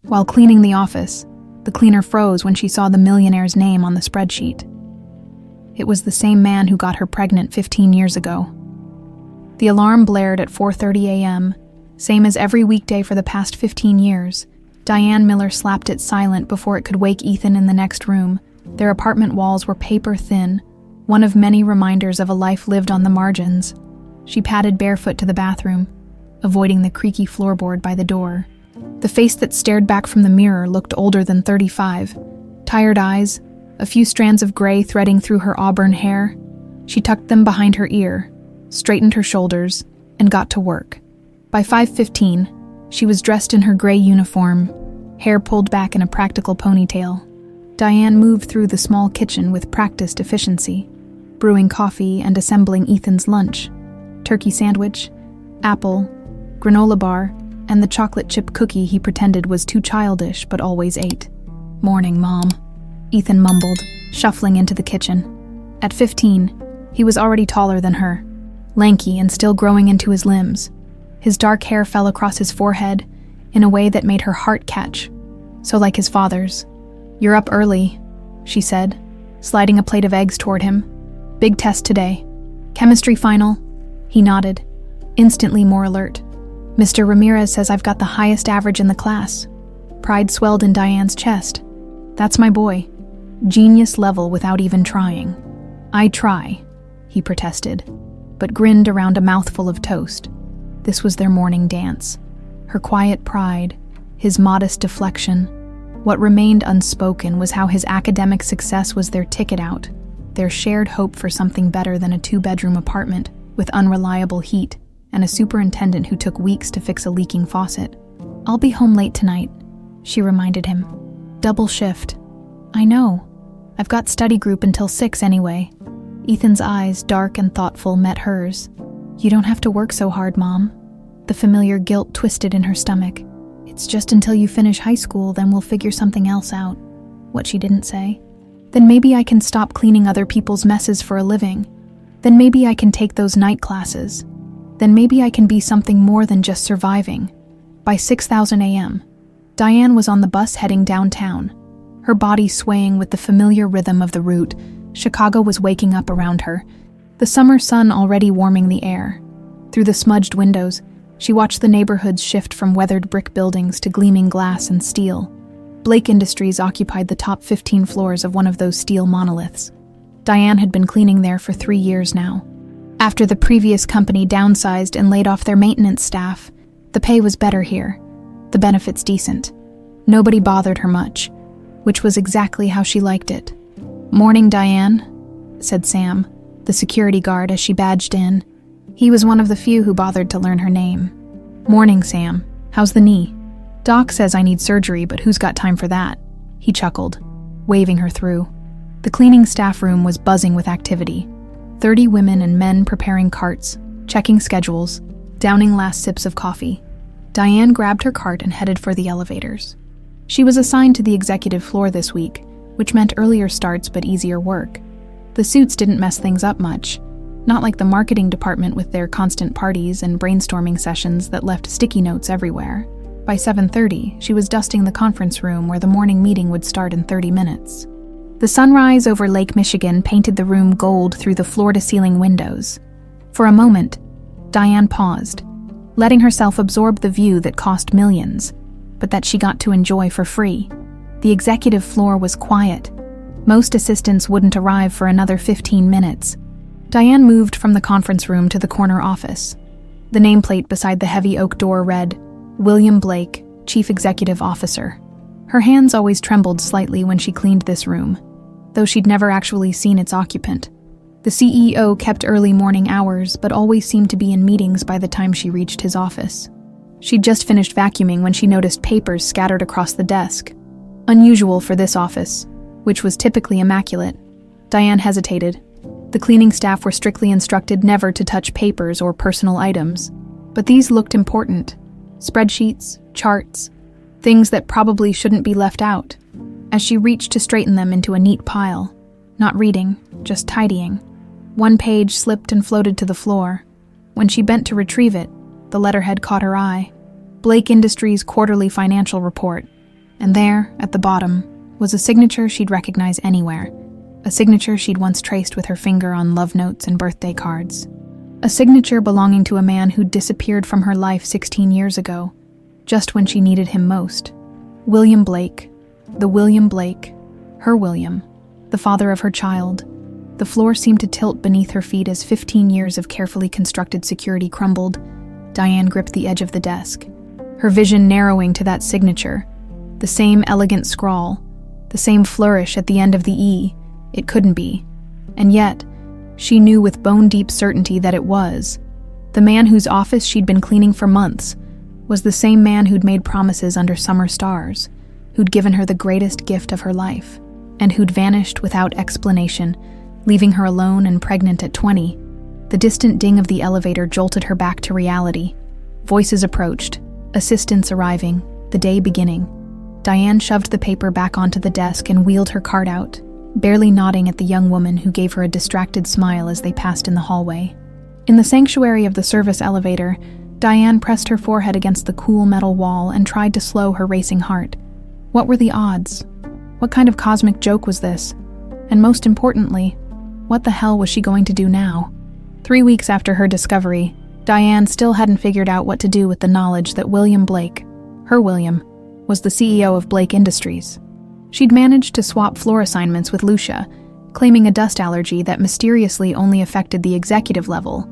While cleaning the office, the cleaner froze when she saw the Millionaire's name on the spreadsheet. It was the same man who got her pregnant 15 years ago. The alarm blared at 4:30 a.m., same as every weekday for the past 15 years. Diane Miller slapped it silent before it could wake Ethan in the next room. Their apartment walls were paper thin, one of many reminders of a life lived on the margins. She padded barefoot to the bathroom, avoiding the creaky floorboard by the door. The face that stared back from the mirror looked older than 35. Tired eyes, a few strands of gray threading through her auburn hair. She tucked them behind her ear, straightened her shoulders, and got to work. By 5:15, she was dressed in her gray uniform, hair pulled back in a practical ponytail. Diane moved through the small kitchen with practiced efficiency, brewing coffee and assembling Ethan's lunch. Turkey sandwich, apple, granola bar, and the chocolate chip cookie he pretended was too childish but always ate. "Morning, Mom," Ethan mumbled, shuffling into the kitchen. At 15, he was already taller than her, lanky and still growing into his limbs. His dark hair fell across his forehead in a way that made her heart catch, so like his father's. "You're up early," she said, sliding a plate of eggs toward him. "Big test today. Chemistry final?" He nodded, instantly more alert. "Mr. Ramirez says I've got the highest average in the class." Pride swelled in Diane's chest. "That's my boy. Genius level without even trying." "I try," he protested, but grinned around a mouthful of toast. This was their morning dance. Her quiet pride, his modest deflection. What remained unspoken was how his academic success was their ticket out, their shared hope for something better than a 2-bedroom apartment with unreliable heat and a superintendent who took weeks to fix a leaking faucet. "I'll be home late tonight," she reminded him. "Double shift." "I know. I've got study group until 6 anyway." Ethan's eyes, dark and thoughtful, met hers. "You don't have to work so hard, Mom." The familiar guilt twisted in her stomach. "It's just until you finish high school, then we'll figure something else out." What she didn't say. "Then maybe I can stop cleaning other people's messes for a living. Then maybe I can take those night classes. Then maybe I can be something more than just surviving." By 6:00 a.m., Diane was on the bus heading downtown, her body swaying with the familiar rhythm of the route. Chicago was waking up around her, the summer sun already warming the air. Through the smudged windows, she watched the neighborhoods shift from weathered brick buildings to gleaming glass and steel. Blake Industries occupied the top 15 floors of one of those steel monoliths. Diane had been cleaning there for 3 years now. After the previous company downsized and laid off their maintenance staff, the pay was better here, the benefits decent. Nobody bothered her much, which was exactly how she liked it. "Morning, Diane," said Sam, the security guard, as she badged in. He was one of the few who bothered to learn her name. "Morning, Sam. How's the knee?" "Doc says I need surgery, but who's got time for that?" He chuckled, waving her through. The cleaning staff room was buzzing with activity. 30 women and men preparing carts, checking schedules, downing last sips of coffee. Diane grabbed her cart and headed for the elevators. She was assigned to the executive floor this week, which meant earlier starts but easier work. The suits didn't mess things up much, not like the marketing department with their constant parties and brainstorming sessions that left sticky notes everywhere. By 7:30, she was dusting the conference room where the morning meeting would start in 30 minutes. The sunrise over Lake Michigan painted the room gold through the floor-to-ceiling windows. For a moment, Diane paused, letting herself absorb the view that cost millions, but that she got to enjoy for free. The executive floor was quiet. Most assistants wouldn't arrive for another 15 minutes. Diane moved from the conference room to the corner office. The nameplate beside the heavy oak door read, "William Blake, Chief Executive Officer." Her hands always trembled slightly when she cleaned this room, though she'd never actually seen its occupant. The CEO kept early morning hours, but always seemed to be in meetings by the time she reached his office. She'd just finished vacuuming when she noticed papers scattered across the desk. Unusual for this office, which was typically immaculate. Diane hesitated. The cleaning staff were strictly instructed never to touch papers or personal items, but these looked important. Spreadsheets, charts, things that probably shouldn't be left out. As she reached to straighten them into a neat pile, not reading, just tidying, one page slipped and floated to the floor. When she bent to retrieve it, the letterhead caught her eye. Blake Industries' quarterly financial report. And there, at the bottom, was a signature she'd recognize anywhere. A signature she'd once traced with her finger on love notes and birthday cards. A signature belonging to a man who'd disappeared from her life 16 years ago, just when she needed him most. William Blake. The William Blake. Her William. The father of her child. The floor seemed to tilt beneath her feet as 15 years of carefully constructed security crumbled. Diane gripped the edge of the desk, her vision narrowing to that signature. The same elegant scrawl, the same flourish at the end of the E. It couldn't be. And yet, she knew with bone-deep certainty that it was. The man whose office she'd been cleaning for months was the same man who'd made promises under summer stars, who'd given her the greatest gift of her life, and who'd vanished without explanation, leaving her alone and pregnant at 20. The distant ding of the elevator jolted her back to reality. Voices approached, assistants arriving, the day beginning. Diane shoved the paper back onto the desk and wheeled her cart out, barely nodding at the young woman who gave her a distracted smile as they passed in the hallway. In the sanctuary of the service elevator, Diane pressed her forehead against the cool metal wall and tried to slow her racing heart. What were the odds? What kind of cosmic joke was this? And most importantly, what the hell was she going to do now? 3 weeks after her discovery, Diane still hadn't figured out what to do with the knowledge that William Blake, her William, was the CEO of Blake Industries. She'd managed to swap floor assignments with Lucia, claiming a dust allergy that mysteriously only affected the executive level.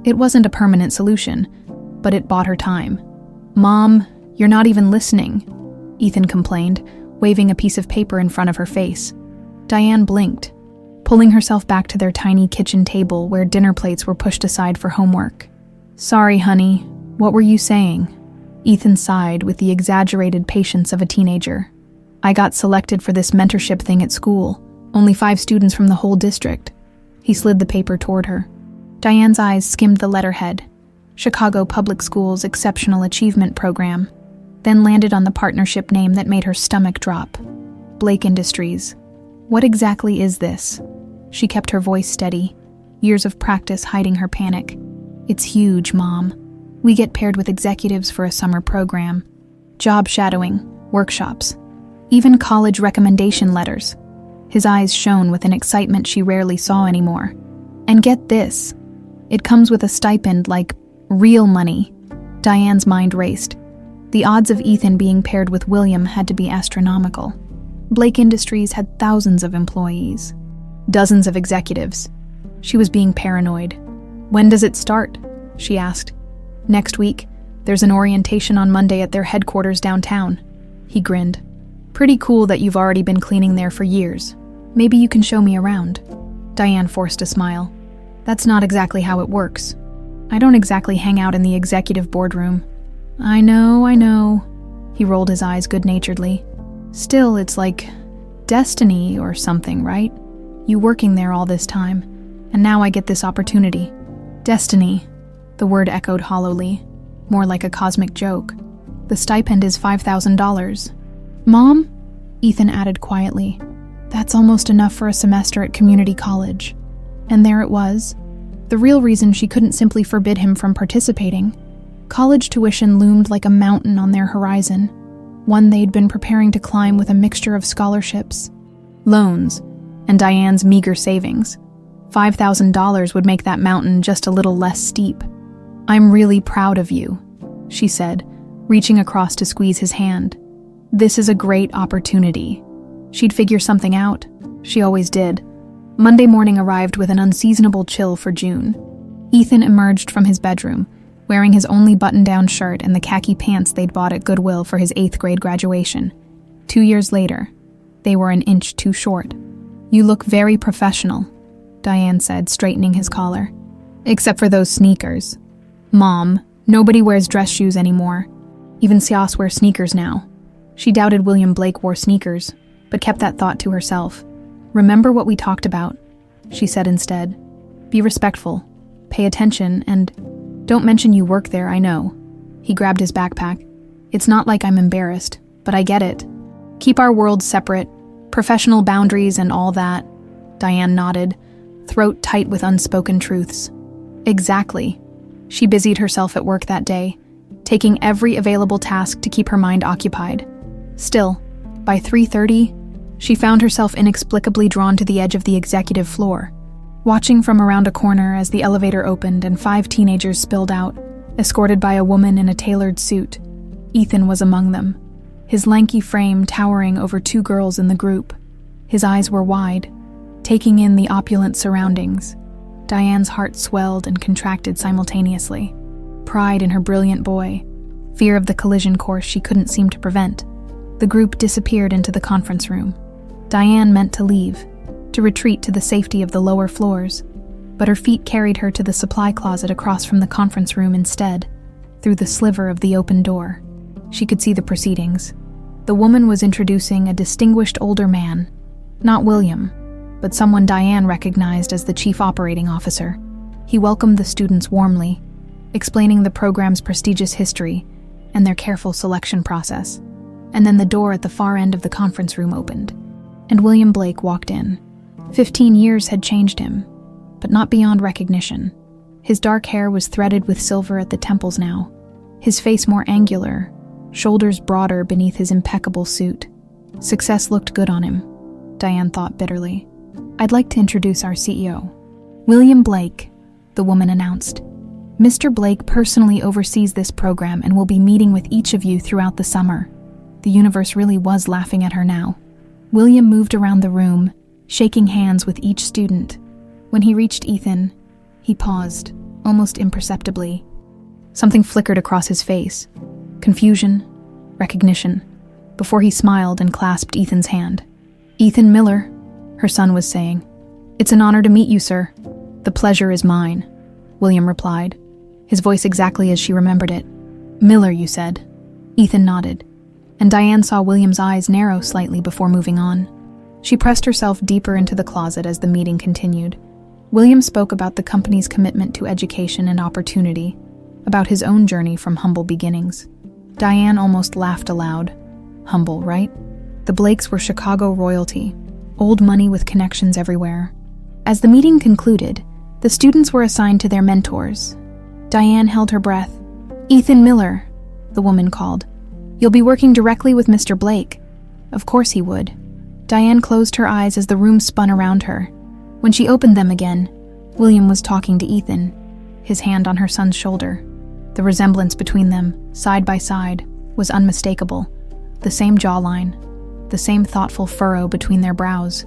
It wasn't a permanent solution, but it bought her time. "Mom, you're not even listening," Ethan complained, waving a piece of paper in front of her face. Diane blinked, pulling herself back to their tiny kitchen table where dinner plates were pushed aside for homework. "Sorry, honey, what were you saying?" Ethan sighed with the exaggerated patience of a teenager. "I got selected for this mentorship thing at school. Only 5 students from the whole district." He slid the paper toward her. Diane's eyes skimmed the letterhead. Chicago Public Schools Exceptional Achievement Program, then landed on the partnership name that made her stomach drop. Blake Industries. What exactly is this? She kept her voice steady, years of practice hiding her panic. "It's huge, Mom. We get paired with executives for a summer program. Job shadowing, workshops, even college recommendation letters." His eyes shone with an excitement she rarely saw anymore. "And get this. It comes with a stipend like real money." Diane's mind raced. The odds of Ethan being paired with William had to be astronomical. Blake Industries had thousands of employees, dozens of executives. She was being paranoid. "When does it start?" she asked. "Next week. There's an orientation on Monday at their headquarters downtown." He grinned. "Pretty cool that you've already been cleaning there for years. Maybe you can show me around." Diane forced a smile. "That's not exactly how it works. I don't exactly hang out in the executive boardroom." I know. He rolled his eyes good-naturedly. "Still, it's like destiny or something, right? You working there all this time, and now I get this opportunity." "Destiny," the word echoed hollowly, more like a cosmic joke. "The stipend is $5,000. Mom?" Ethan added quietly. "That's almost enough for a semester at community college." And there it was. The real reason she couldn't simply forbid him from participating. College tuition loomed like a mountain on their horizon, one they'd been preparing to climb with a mixture of scholarships, loans, and Diane's meager savings. $5,000 would make that mountain just a little less steep. "I'm really proud of you," she said, reaching across to squeeze his hand. "This is a great opportunity." She'd figure something out. She always did. Monday morning arrived with an unseasonable chill for June. Ethan emerged from his bedroom, wearing his only button-down shirt and the khaki pants they'd bought at Goodwill for his 8th grade graduation. 2 years later, they were an inch too short. "You look very professional," Diane said, straightening his collar. "Except for those sneakers." "Mom, nobody wears dress shoes anymore. Even Sias wear sneakers now." She doubted William Blake wore sneakers, but kept that thought to herself. "Remember what we talked about," she said instead. "Be respectful, pay attention, and don't mention you work there, I know." He grabbed his backpack. "It's not like I'm embarrassed, but I get it. Keep our worlds separate, professional boundaries and all that." Diane nodded, throat tight with unspoken truths. "Exactly." She busied herself at work that day, taking every available task to keep her mind occupied. Still, By 3:30, she found herself inexplicably drawn to the edge of the executive floor, watching from around a corner as the elevator opened and 5 teenagers spilled out, escorted by a woman in a tailored suit. Ethan was among them, his lanky frame towering over 2 girls in the group. His eyes were wide, taking in the opulent surroundings. Diane's heart swelled and contracted simultaneously. Pride in her brilliant boy, fear of the collision course she couldn't seem to prevent. The group disappeared into the conference room. Diane meant to leave, to retreat to the safety of the lower floors, but her feet carried her to the supply closet across from the conference room instead. Through the sliver of the open door, she could see the proceedings. The woman was introducing a distinguished older man, not William, but someone Diane recognized as the chief operating officer. He welcomed the students warmly, explaining the program's prestigious history and their careful selection process. And then the door at the far end of the conference room opened, and William Blake walked in. 15 years had changed him, but not beyond recognition. His dark hair was threaded with silver at the temples now, his face more angular, shoulders broader beneath his impeccable suit. Success looked good on him, Diane thought bitterly. "I'd like to introduce our CEO. William Blake," the woman announced. "Mr. Blake personally oversees this program and will be meeting with each of you throughout the summer." The universe really was laughing at her now. William moved around the room, shaking hands with each student. When he reached Ethan, he paused, almost imperceptibly. Something flickered across his face. Confusion, recognition, before he smiled and clasped Ethan's hand. "Ethan Miller," her son was saying. "It's an honor to meet you, sir." "The pleasure is mine," William replied, his voice exactly as she remembered it. "Miller, you said." Ethan nodded, and Diane saw William's eyes narrow slightly before moving on. She pressed herself deeper into the closet as the meeting continued. William spoke about the company's commitment to education and opportunity, about his own journey from humble beginnings. Diane almost laughed aloud. Humble, right? The Blakes were Chicago royalty, old money with connections everywhere. As the meeting concluded, the students were assigned to their mentors. Diane held her breath. "Ethan Miller," the woman called. "You'll be working directly with Mr. Blake." Of course he would. Diane closed her eyes as the room spun around her. When she opened them again, William was talking to Ethan, his hand on her son's shoulder. The resemblance between them, side by side, was unmistakable. The same jawline, the same thoughtful furrow between their brows,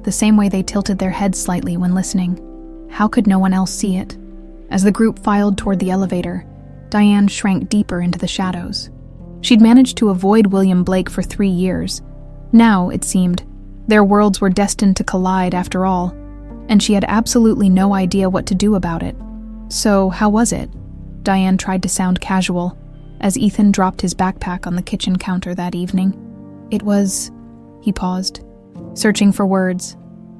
the same way they tilted their heads slightly when listening. How could no one else see it? As the group filed toward the elevator, Diane shrank deeper into the shadows. She'd managed to avoid William Blake for 3 years. Now, it seemed, their worlds were destined to collide after all, and she had absolutely no idea what to do about it. "So, how was it?" Diane tried to sound casual, as Ethan dropped his backpack on the kitchen counter that evening. "It was..." He paused, searching for words.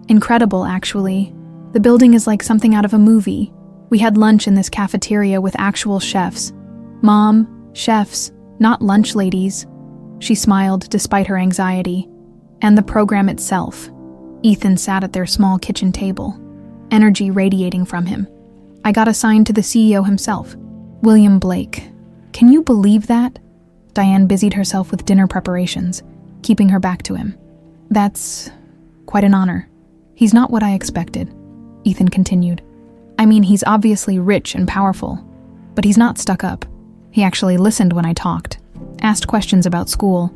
"Incredible, actually. The building is like something out of a movie. We had lunch in this cafeteria with actual chefs. Mom, chefs, not lunch ladies." She smiled despite her anxiety. "And the program itself." Ethan sat at their small kitchen table, energy radiating from him. "I got assigned to the CEO himself, William Blake. Can you believe that?" Diane busied herself with dinner preparations, keeping her back to him. "That's quite an honor. He's not what I expected," Ethan continued. "I mean, he's obviously rich and powerful, but he's not stuck up. He actually listened when I talked, asked questions about school,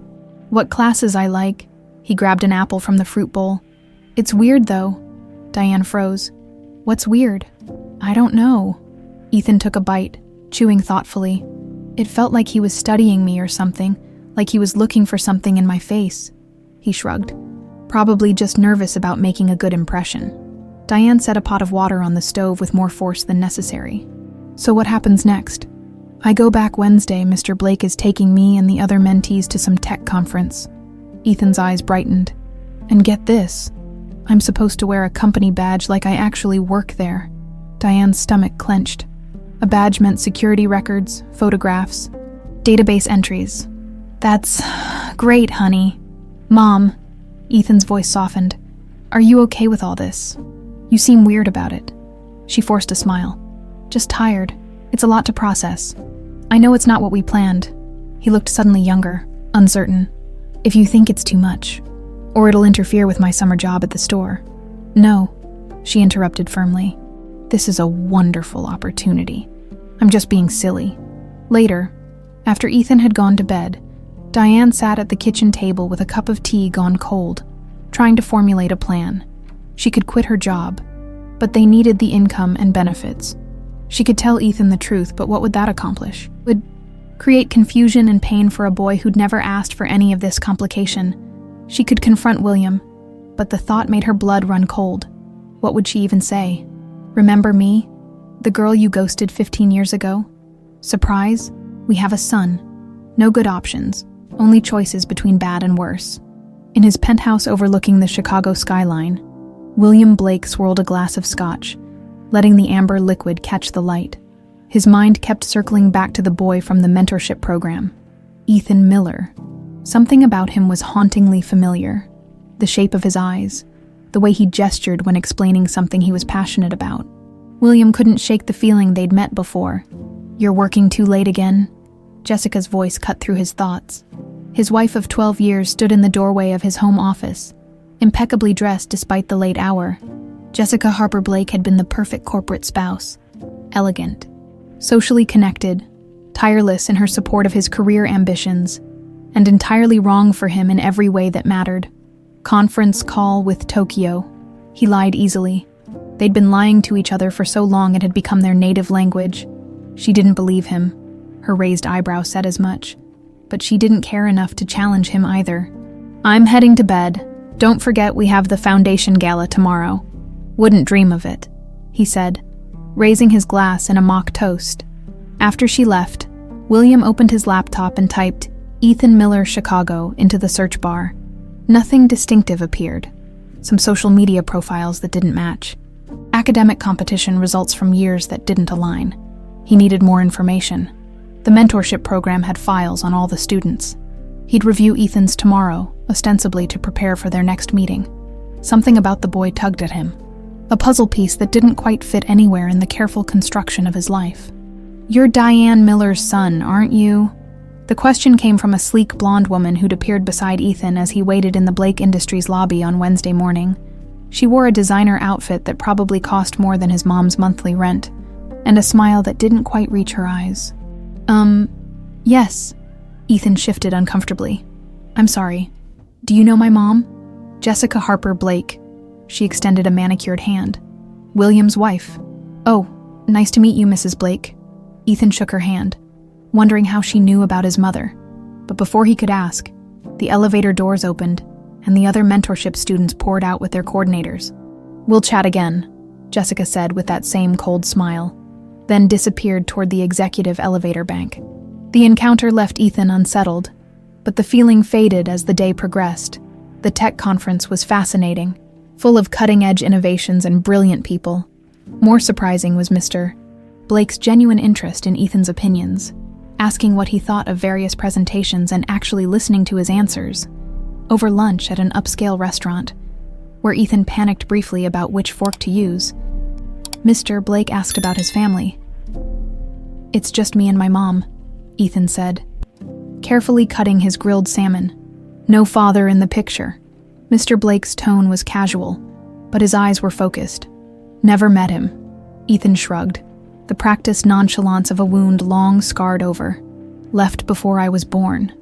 what classes I like." He grabbed an apple from the fruit bowl. "It's weird, though." Diane froze. "What's weird?" "I don't know." Ethan took a bite, chewing thoughtfully. "It felt like he was studying me or something, like he was looking for something in my face." He shrugged. "Probably just nervous about making a good impression." Diane set a pot of water on the stove with more force than necessary. "So what happens next?" "I go back Wednesday. Mr. Blake is taking me and the other mentees to some tech conference." Ethan's eyes brightened. "And get this, I'm supposed to wear a company badge like I actually work there." Diane's stomach clenched. A badge meant security records, photographs, database entries. "That's great, honey." "Mom," Ethan's voice softened. "Are you okay with all this? You seem weird about it." She forced a smile. "Just tired. It's a lot to process. I know it's not what we planned." He looked suddenly younger, uncertain. If you think it's too much, or it'll interfere with my summer job at the store. No, she interrupted firmly. This is a wonderful opportunity. I'm just being silly. Later, after Ethan had gone to bed, Diane sat at the kitchen table with a cup of tea gone cold, trying to formulate a plan. She could quit her job, but they needed the income and benefits. She could tell Ethan the truth, but what would that accomplish? It would create confusion and pain for a boy who'd never asked for any of this complication. She could confront William, but the thought made her blood run cold. What would she even say? Remember me? The girl you ghosted 15 years ago? Surprise, we have a son. No good options, only choices between bad and worse. In his penthouse overlooking the Chicago skyline, William Blake swirled a glass of scotch, letting the amber liquid catch the light. His mind kept circling back to the boy from the mentorship program, Ethan Miller. Something about him was hauntingly familiar. The shape of his eyes, the way he gestured when explaining something he was passionate about. William couldn't shake the feeling they'd met before. You're working too late again? Jessica's voice cut through his thoughts. His wife of 12 years stood in the doorway of his home office, impeccably dressed despite the late hour. Jessica Harper Blake had been the perfect corporate spouse. Elegant, socially connected, tireless in her support of his career ambitions, and entirely wrong for him in every way that mattered. Conference call with Tokyo. He lied easily. They'd been lying to each other for so long it had become their native language. She didn't believe him. Her raised eyebrow said as much. But she didn't care enough to challenge him either. I'm heading to bed. Don't forget we have the foundation gala tomorrow. Wouldn't dream of it, he said, raising his glass in a mock toast. After she left, William opened his laptop and typed Ethan Miller, Chicago into the search bar. Nothing distinctive appeared. Some social media profiles that didn't match. Academic competition results from years that didn't align. He needed more information. The mentorship program had files on all the students. He'd review Ethan's tomorrow, ostensibly to prepare for their next meeting. Something about the boy tugged at him. A puzzle piece that didn't quite fit anywhere in the careful construction of his life. You're Diane Miller's son, aren't you? The question came from a sleek blonde woman who'd appeared beside Ethan as he waited in the Blake Industries lobby on Wednesday morning. She wore a designer outfit that probably cost more than his mom's monthly rent, and a smile that didn't quite reach her eyes. Yes. Ethan shifted uncomfortably. I'm sorry. Do you know my mom? Jessica Harper Blake. She extended a manicured hand. William's wife. Oh, nice to meet you, Mrs. Blake. Ethan shook her hand, wondering how she knew about his mother. But before he could ask, the elevator doors opened, and the other mentorship students poured out with their coordinators. We'll chat again, Jessica said with that same cold smile, then disappeared toward the executive elevator bank. The encounter left Ethan unsettled, but the feeling faded as the day progressed. The tech conference was fascinating, full of cutting-edge innovations and brilliant people. More surprising was Mr. Blake's genuine interest in Ethan's opinions, asking what he thought of various presentations and actually listening to his answers. Over lunch at an upscale restaurant, where Ethan panicked briefly about which fork to use, Mr. Blake asked about his family. It's just me and my mom, Ethan said, carefully cutting his grilled salmon. No father in the picture. Mr. Blake's tone was casual, but his eyes were focused. Never met him. Ethan shrugged, the practiced nonchalance of a wound long scarred over. Left before I was born.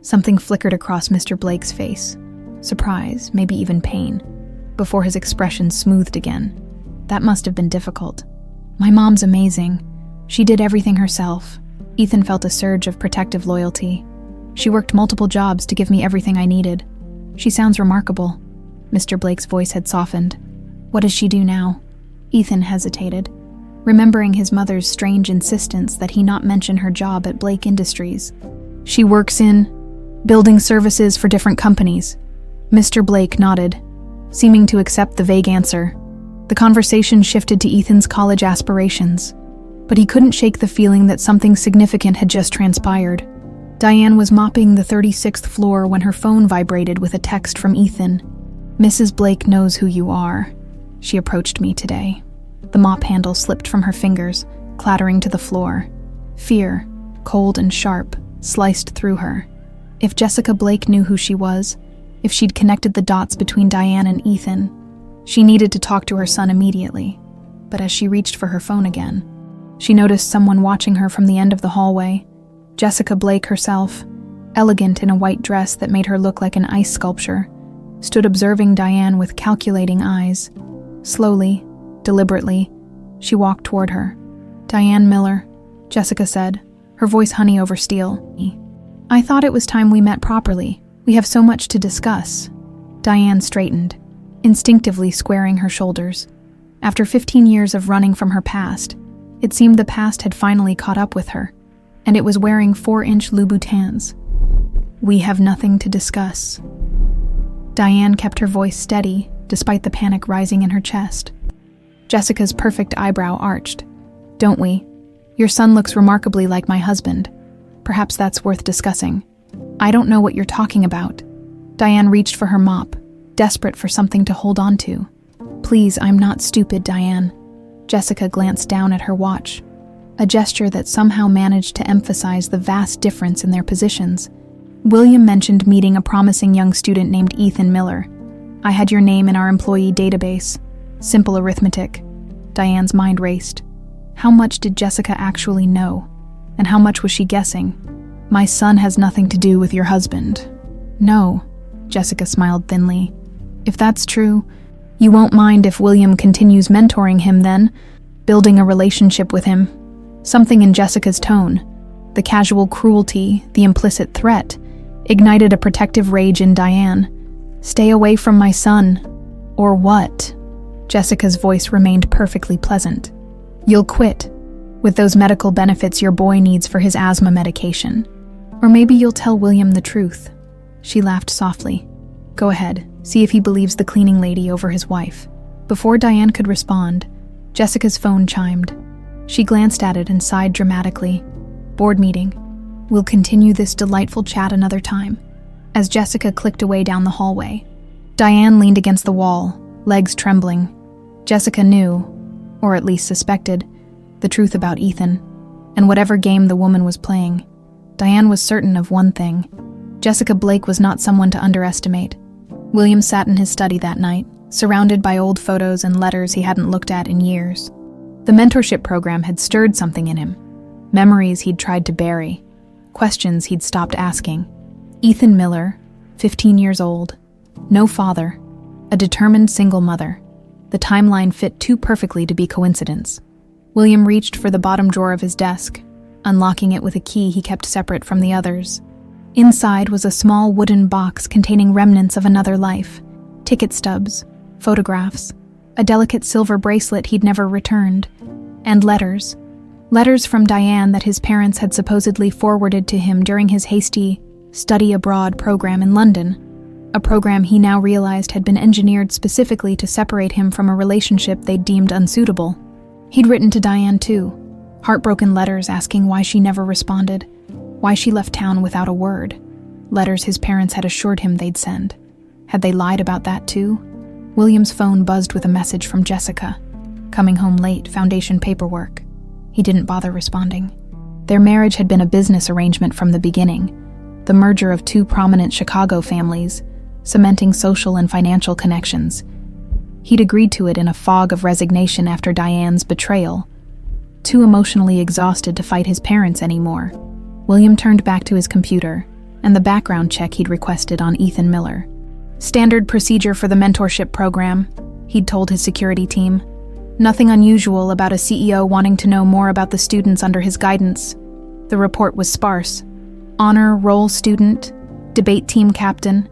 Something flickered across Mr. Blake's face. Surprise, maybe even pain, before his expression smoothed again. That must have been difficult. My mom's amazing. She did everything herself. Ethan felt a surge of protective loyalty. She worked multiple jobs to give me everything I needed. She sounds remarkable. Mr. Blake's voice had softened. What does she do now? Ethan hesitated, remembering his mother's strange insistence that he not mention her job at Blake Industries. She works in building services for different companies. Mr. Blake nodded, seeming to accept the vague answer. The conversation shifted to Ethan's college aspirations, but he couldn't shake the feeling that something significant had just transpired. Diane was mopping the 36th floor when her phone vibrated with a text from Ethan. Mrs. Blake knows who you are. She approached me today. The mop handle slipped from her fingers, clattering to the floor. Fear, cold and sharp, sliced through her. If Jessica Blake knew who she was, if she'd connected the dots between Diane and Ethan, she needed to talk to her son immediately. But as she reached for her phone again, she noticed someone watching her from the end of the hallway. Jessica Blake herself, elegant in a white dress that made her look like an ice sculpture, stood observing Diane with calculating eyes. Slowly, deliberately, she walked toward her. "Diane Miller," Jessica said, her voice honey over steel. "I thought it was time we met properly. We have so much to discuss." Diane straightened, instinctively squaring her shoulders. After 15 years of running from her past, it seemed the past had finally caught up with her, and it was wearing 4-inch Louboutins. "We have nothing to discuss." Diane kept her voice steady, despite the panic rising in her chest. Jessica's perfect eyebrow arched. "Don't we? Your son looks remarkably like my husband. Perhaps that's worth discussing." "I don't know what you're talking about." Diane reached for her mop, desperate for something to hold on to. "Please, I'm not stupid, Diane." Jessica glanced down at her watch, a gesture that somehow managed to emphasize the vast difference in their positions. "William mentioned meeting a promising young student named Ethan Miller. I had your name in our employee database. Simple arithmetic." Diane's mind raced. How much did Jessica actually know? And how much was she guessing? "My son has nothing to do with your husband." "No," Jessica smiled thinly. "If that's true, you won't mind if William continues mentoring him then, building a relationship with him." Something in Jessica's tone, the casual cruelty, the implicit threat, ignited a protective rage in Diane. "Stay away from my son." "Or what?" Jessica's voice remained perfectly pleasant. "You'll quit, with those medical benefits your boy needs for his asthma medication. Or maybe you'll tell William the truth." She laughed softly. "Go ahead, see if he believes the cleaning lady over his wife." Before Diane could respond, Jessica's phone chimed. She glanced at it and sighed dramatically. "Board meeting. We'll continue this delightful chat another time." As Jessica clicked away down the hallway, Diane leaned against the wall, legs trembling. Jessica knew, or at least suspected, the truth about Ethan, and whatever game the woman was playing. Diane was certain of one thing. Jessica Blake was not someone to underestimate. William sat in his study that night, surrounded by old photos and letters he hadn't looked at in years. The mentorship program had stirred something in him. Memories he'd tried to bury, questions he'd stopped asking. Ethan Miller, 15 years old, no father, a determined single mother. The timeline fit too perfectly to be coincidence. William reached for the bottom drawer of his desk, unlocking it with a key he kept separate from the others. Inside was a small wooden box containing remnants of another life, ticket stubs, photographs, a delicate silver bracelet he'd never returned, and letters. Letters from Diane that his parents had supposedly forwarded to him during his hasty study abroad program in London, a program he now realized had been engineered specifically to separate him from a relationship they'd deemed unsuitable. He'd written to Diane too, heartbroken letters asking why she never responded, why she left town without a word. Letters his parents had assured him they'd send. Had they lied about that too? William's phone buzzed with a message from Jessica. Coming home late, foundation paperwork. He didn't bother responding. Their marriage had been a business arrangement from the beginning, the merger of two prominent Chicago families, cementing social and financial connections. He'd agreed to it in a fog of resignation after Diane's betrayal. Too emotionally exhausted to fight his parents anymore, William turned back to his computer and the background check he'd requested on Ethan Miller. "Standard procedure for the mentorship program," he'd told his security team. Nothing unusual about a CEO wanting to know more about the students under his guidance. The report was sparse. Honor roll student, debate team captain,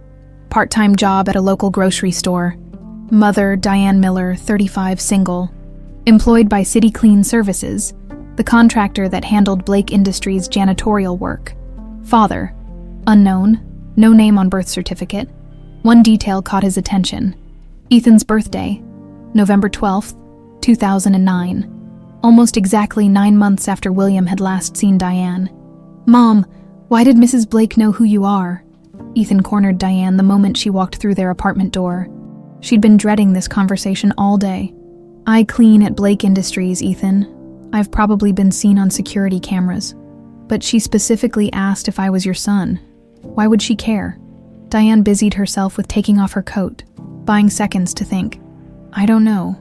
part-time job at a local grocery store. Mother Diane Miller, 35, single. Employed by City Clean Services, the contractor that handled Blake Industries' janitorial work. Father, unknown, no name on birth certificate. One detail caught his attention. Ethan's birthday, November 12th, 2009. Almost exactly 9 months after William had last seen Diane. "Mom, why did Mrs. Blake know who you are?" Ethan cornered Diane the moment she walked through their apartment door. She'd been dreading this conversation all day. "I clean at Blake Industries, Ethan. I've probably been seen on security cameras. But she specifically asked if I was your son. Why would she care? Diane busied herself with taking off her coat, buying seconds to think. I don't know.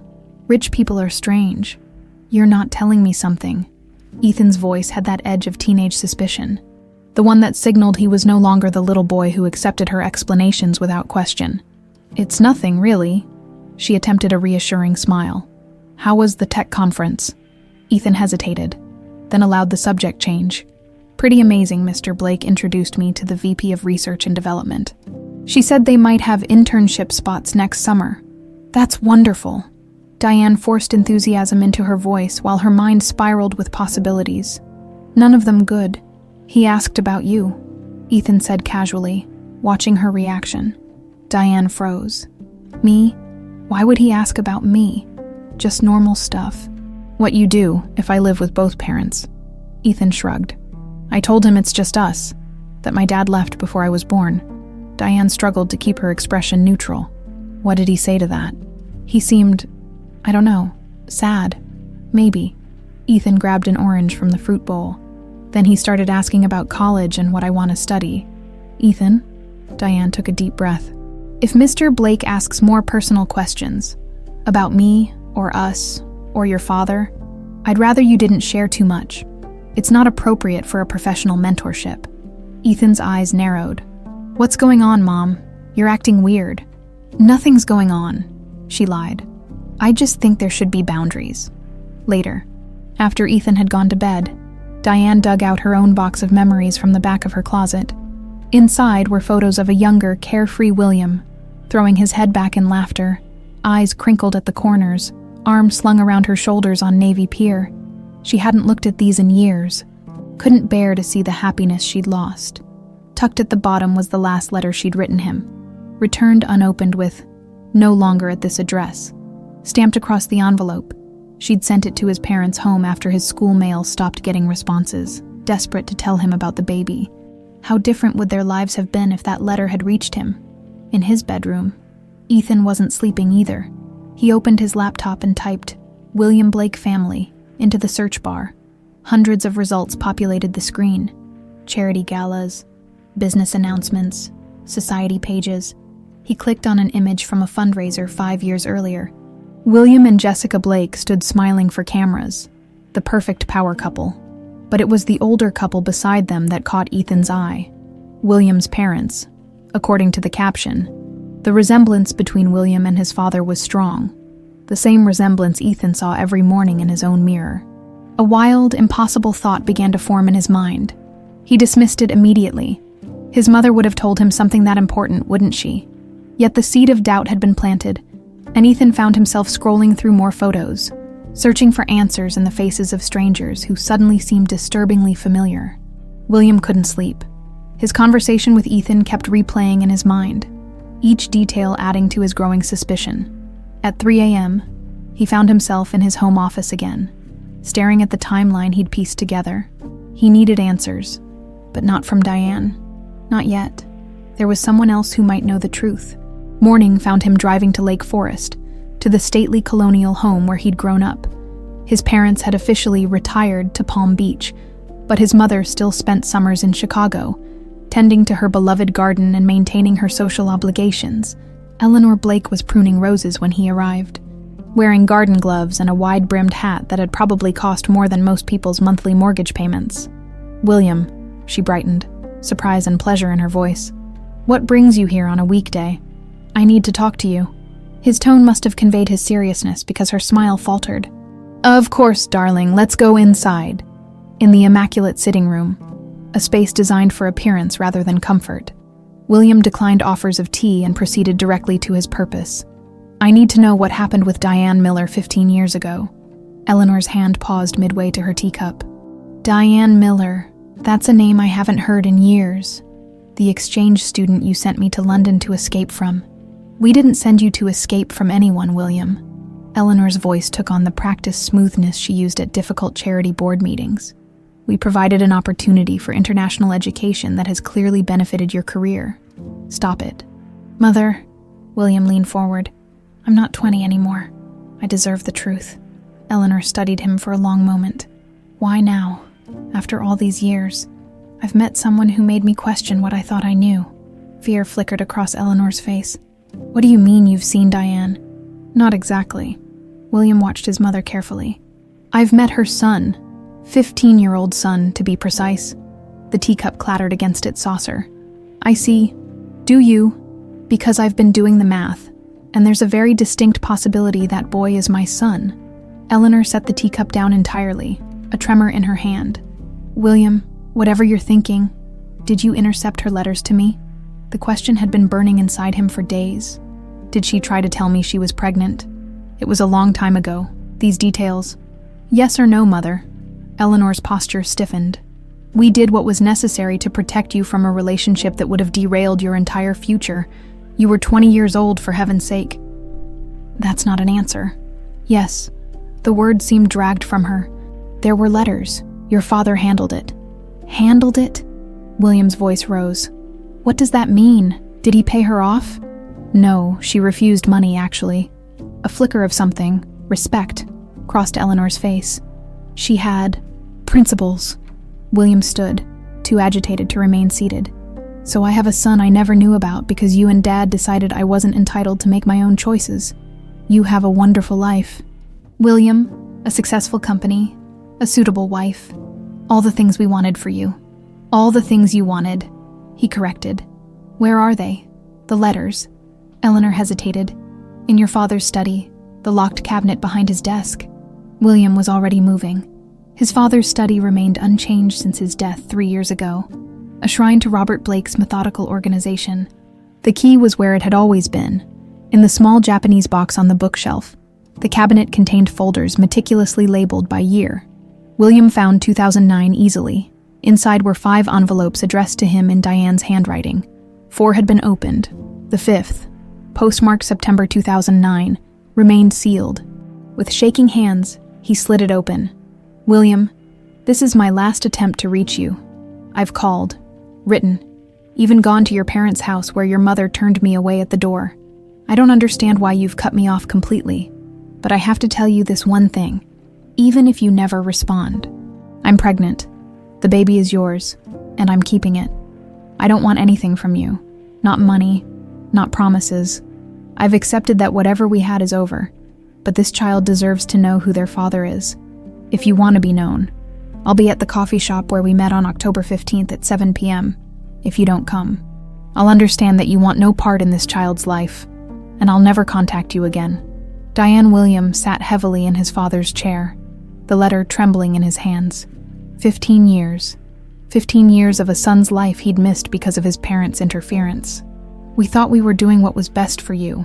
Rich people are strange. You're not telling me something. Ethan's voice had that edge of teenage suspicion, the one that signaled he was no longer the little boy who accepted her explanations without question. It's nothing, really. She attempted a reassuring smile. How was the tech conference? Ethan hesitated, then allowed the subject change. Pretty amazing, Mr. Blake introduced me to the VP of Research and Development. She said they might have internship spots next summer. That's wonderful. Diane forced enthusiasm into her voice while her mind spiraled with possibilities. None of them good. He asked about you, Ethan said casually, watching her reaction. Diane froze. Me? Why would he ask about me? Just normal stuff. What you do if I live with both parents. Ethan shrugged. I told him it's just us, that my dad left before I was born. Diane struggled to keep her expression neutral. What did he say to that? He seemed, I don't know, sad. Maybe. Ethan grabbed an orange from the fruit bowl. Then he started asking about college and what I want to study. Ethan? Diane took a deep breath. If Mr. Blake asks more personal questions, about me, or us, or your father, I'd rather you didn't share too much. It's not appropriate for a professional mentorship. Ethan's eyes narrowed. What's going on, Mom? You're acting weird. Nothing's going on, she lied. I just think there should be boundaries. Later, after Ethan had gone to bed, Diane dug out her own box of memories from the back of her closet. Inside were photos of a younger, carefree William, throwing his head back in laughter, eyes crinkled at the corners, arms slung around her shoulders on Navy Pier. She hadn't looked at these in years, couldn't bear to see the happiness she'd lost. Tucked at the bottom was the last letter she'd written him, returned unopened with, "No longer at this address." Stamped across the envelope, she'd sent it to his parents' home after his school mail stopped getting responses, desperate to tell him about the baby. How different would their lives have been if that letter had reached him? In his bedroom. Ethan wasn't sleeping either. He opened his laptop and typed, "William Blake family," into the search bar. Hundreds of results populated the screen. Charity galas, business announcements, society pages. He clicked on an image from a fundraiser 5 years earlier. William and Jessica Blake stood smiling for cameras, the perfect power couple. But it was the older couple beside them that caught Ethan's eye. William's parents. According to the caption, the resemblance between William and his father was strong, the same resemblance Ethan saw every morning in his own mirror. A wild, impossible thought began to form in his mind. He dismissed it immediately. His mother would have told him something that important, wouldn't she? Yet the seed of doubt had been planted, and Ethan found himself scrolling through more photos, searching for answers in the faces of strangers who suddenly seemed disturbingly familiar. William couldn't sleep. His conversation with Ethan kept replaying in his mind, each detail adding to his growing suspicion. At 3 a.m., he found himself in his home office again, staring at the timeline he'd pieced together. He needed answers, but not from Diane. Not yet. There was someone else who might know the truth. Morning found him driving to Lake Forest, to the stately colonial home where he'd grown up. His parents had officially retired to Palm Beach, but his mother still spent summers in Chicago, tending to her beloved garden and maintaining her social obligations. Eleanor Blake was pruning roses when he arrived, wearing garden gloves and a wide-brimmed hat that had probably cost more than most people's monthly mortgage payments. "William," she brightened, surprise and pleasure in her voice. "What brings you here on a weekday? I need to talk to you." His tone must have conveyed his seriousness because her smile faltered. "Of course, darling, let's go inside." In the immaculate sitting room, a space designed for appearance rather than comfort, William declined offers of tea and proceeded directly to his purpose. "I need to know what happened with Diane Miller 15 years ago." Eleanor's hand paused midway to her teacup. "Diane Miller, that's a name I haven't heard in years. The exchange student you sent me to London to escape from." "We didn't send you to escape from anyone, William." Eleanor's voice took on the practiced smoothness she used at difficult charity board meetings. "We provided an opportunity for international education that has clearly benefited your career. Stop it." "Mother," William leaned forward, "I'm not 20 anymore. I deserve the truth." Eleanor studied him for a long moment. "Why now, after all these years?" I've met someone who made me question what I thought I knew. Fear flickered across Eleanor's face. What do you mean you've seen Diane? Not exactly. William watched his mother carefully. I've met her son, 15-year-old son to be precise. The teacup clattered against its saucer. I see. Do you? Because I've been doing the math, and there's a very distinct possibility that boy is my son. Eleanor set the teacup down entirely, a tremor in her hand. William, whatever you're thinking, did you intercept her letters to me? The question had been burning inside him for days. Did she try to tell me she was pregnant? It was a long time ago. These details. Yes or no, Mother? Eleanor's posture stiffened. We did what was necessary to protect you from a relationship that would have derailed your entire future. You were 20 years old, for heaven's sake. That's not an answer. Yes. The words seemed dragged from her. There were letters. Your father handled it. Handled it? William's voice rose. What does that mean? Did he pay her off? No, she refused money, actually. A flicker of something, respect, crossed Eleanor's face. She had principles. William stood, too agitated to remain seated. So I have a son I never knew about because you and Dad decided I wasn't entitled to make my own choices. You have a wonderful life. William, a successful company, a suitable wife, all the things we wanted for you. All the things you wanted, he corrected. Where are they? The letters. Eleanor hesitated. In your father's study, the locked cabinet behind his desk. William was already moving. His father's study remained unchanged since his death 3 years ago, a shrine to Robert Blake's methodical organization. The key was where it had always been, in the small Japanese box on the bookshelf. The cabinet contained folders meticulously labeled by year. William found 2009 easily. Inside were 5 envelopes addressed to him in Diane's handwriting. 4 had been opened. The 5th, postmarked September 2009, remained sealed. With shaking hands, he slid it open. William, this is my last attempt to reach you. I've called, written, even gone to your parents' house where your mother turned me away at the door. I don't understand why you've cut me off completely, but I have to tell you this one thing, even if you never respond. I'm pregnant. The baby is yours, and I'm keeping it. I don't want anything from you. Not money, not promises. I've accepted that whatever we had is over, but this child deserves to know who their father is. If you want to be known, I'll be at the coffee shop where we met on October 15th at 7 p.m. If you don't come, I'll understand that you want no part in this child's life, and I'll never contact you again. Diane William sat heavily in his father's chair, the letter trembling in his hands. 15 years. 15 years of a son's life he'd missed because of his parents' interference. We thought we were doing what was best for you.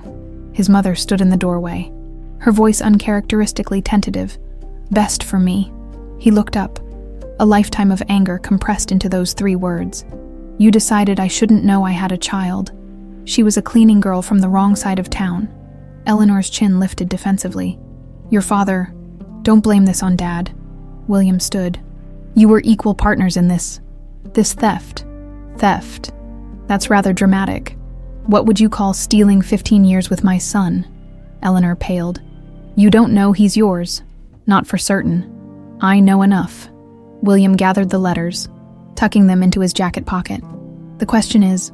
His mother stood in the doorway, her voice uncharacteristically tentative. Best for me. He looked up, a lifetime of anger compressed into those 3 words. You decided I shouldn't know I had a child. She was a cleaning girl from the wrong side of town. Eleanor's chin lifted defensively. Your father, don't blame this on Dad. William stood. You were equal partners in this theft. Theft. That's rather dramatic. What would you call stealing 15 years with my son? Eleanor paled. You don't know he's yours. Not for certain. I know enough. William gathered the letters, tucking them into his jacket pocket. The question is,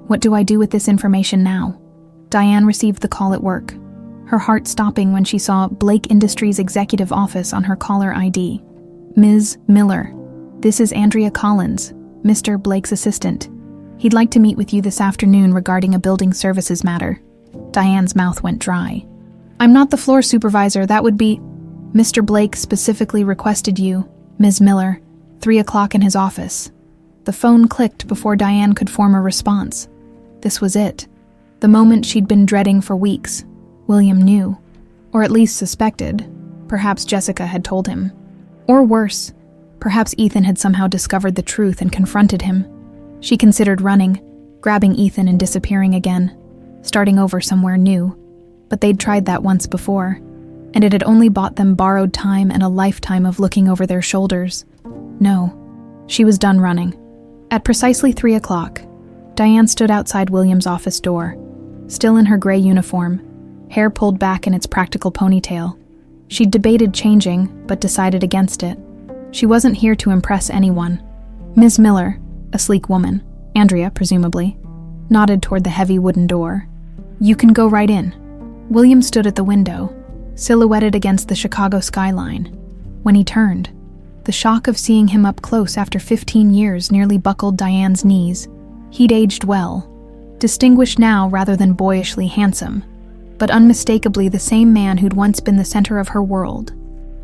what do I do with this information now? Diane received the call at work, her heart stopping when she saw Blake Industries' executive office on her caller ID. Ms. Miller, this is Andrea Collins, Mr. Blake's assistant. He'd like to meet with you this afternoon regarding a building services matter. Diane's mouth went dry. I'm not the floor supervisor, that would be... Mr. Blake specifically requested you, Ms. Miller, 3 o'clock in his office. The phone clicked before Diane could form a response. This was it. The moment she'd been dreading for weeks. William knew, or at least suspected. Perhaps Jessica had told him. Or worse, perhaps Ethan had somehow discovered the truth and confronted him. She considered running, grabbing Ethan and disappearing again, starting over somewhere new. But they'd tried that once before, and it had only bought them borrowed time and a lifetime of looking over their shoulders. No, she was done running. At precisely 3 o'clock, Diane stood outside William's office door, still in her gray uniform, hair pulled back in its practical ponytail. She'd debated changing, but decided against it. She wasn't here to impress anyone. Ms. Miller, A sleek woman, Andrea presumably, nodded toward the heavy wooden door. "You can go right in." William stood at the window, silhouetted against the Chicago skyline. When he turned, the shock of seeing him up close after 15 years nearly buckled Diane's knees. He'd aged well, distinguished now rather than boyishly handsome, but unmistakably the same man who'd once been the center of her world.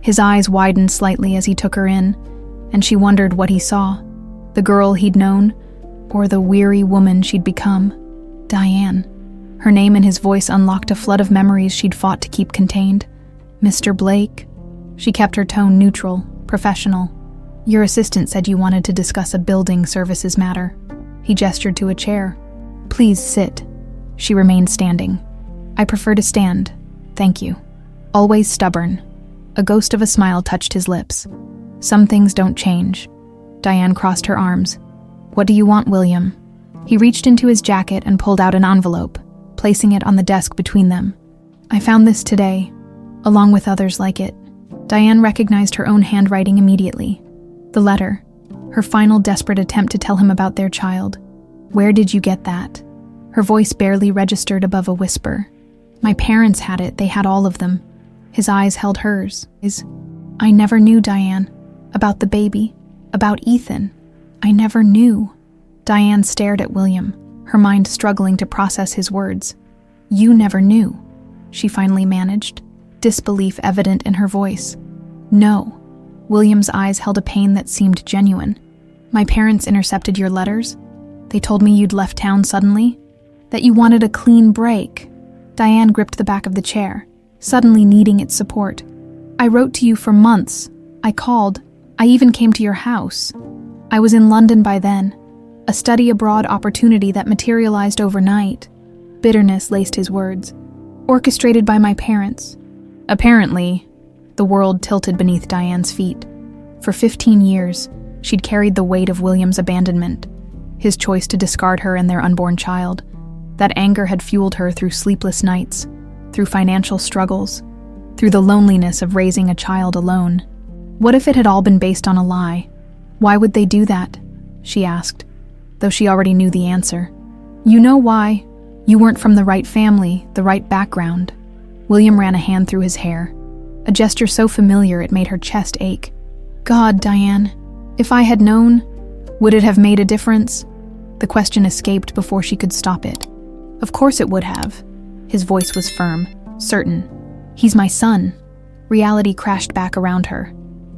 His eyes widened slightly as he took her in, and she wondered what he saw. The girl he'd known, or the weary woman she'd become. Diane. Her name and his voice unlocked a flood of memories she'd fought to keep contained. "Mr. Blake." She kept her tone neutral, professional. "Your assistant said you wanted to discuss a building services matter." He gestured to a chair. "Please sit." She remained standing. "I prefer to stand. Thank you." Always stubborn. A ghost of a smile touched his lips. "Some things don't change." Diane crossed her arms. "What do you want, William?" He reached into his jacket and pulled out an envelope, placing it on the desk between them. "I found this today, along with others like it." Diane recognized her own handwriting immediately. The letter, her final desperate attempt to tell him about their child. "Where did you get that?" Her voice barely registered above a whisper. "My parents had it, they had all of them." His eyes held hers. "I never knew, Diane. About the baby. About Ethan. I never knew." Diane stared at William, her mind struggling to process his words. "You never knew," she finally managed, disbelief evident in her voice. "No." William's eyes held a pain that seemed genuine. "My parents intercepted your letters? They told me you'd left town suddenly? That you wanted a clean break?" Diane gripped the back of the chair, suddenly needing its support. "I wrote to you for months. I called. I even came to your house. I was in London by then. A study abroad opportunity that materialized overnight." Bitterness laced his words. "Orchestrated by my parents." Apparently, the world tilted beneath Diane's feet. For 15 years, she'd carried the weight of William's abandonment, his choice to discard her and their unborn child. That anger had fueled her through sleepless nights, through financial struggles, through the loneliness of raising a child alone. What if it had all been based on a lie? "Why would they do that?" she asked, though she already knew the answer. "You know why. You weren't from the right family, the right background." William ran a hand through his hair, a gesture so familiar it made her chest ache. "God, Diane, if I had known, would it have made a difference?" The question escaped before she could stop it. "Of course it would have." His voice was firm, certain. "He's my son." Reality crashed back around her.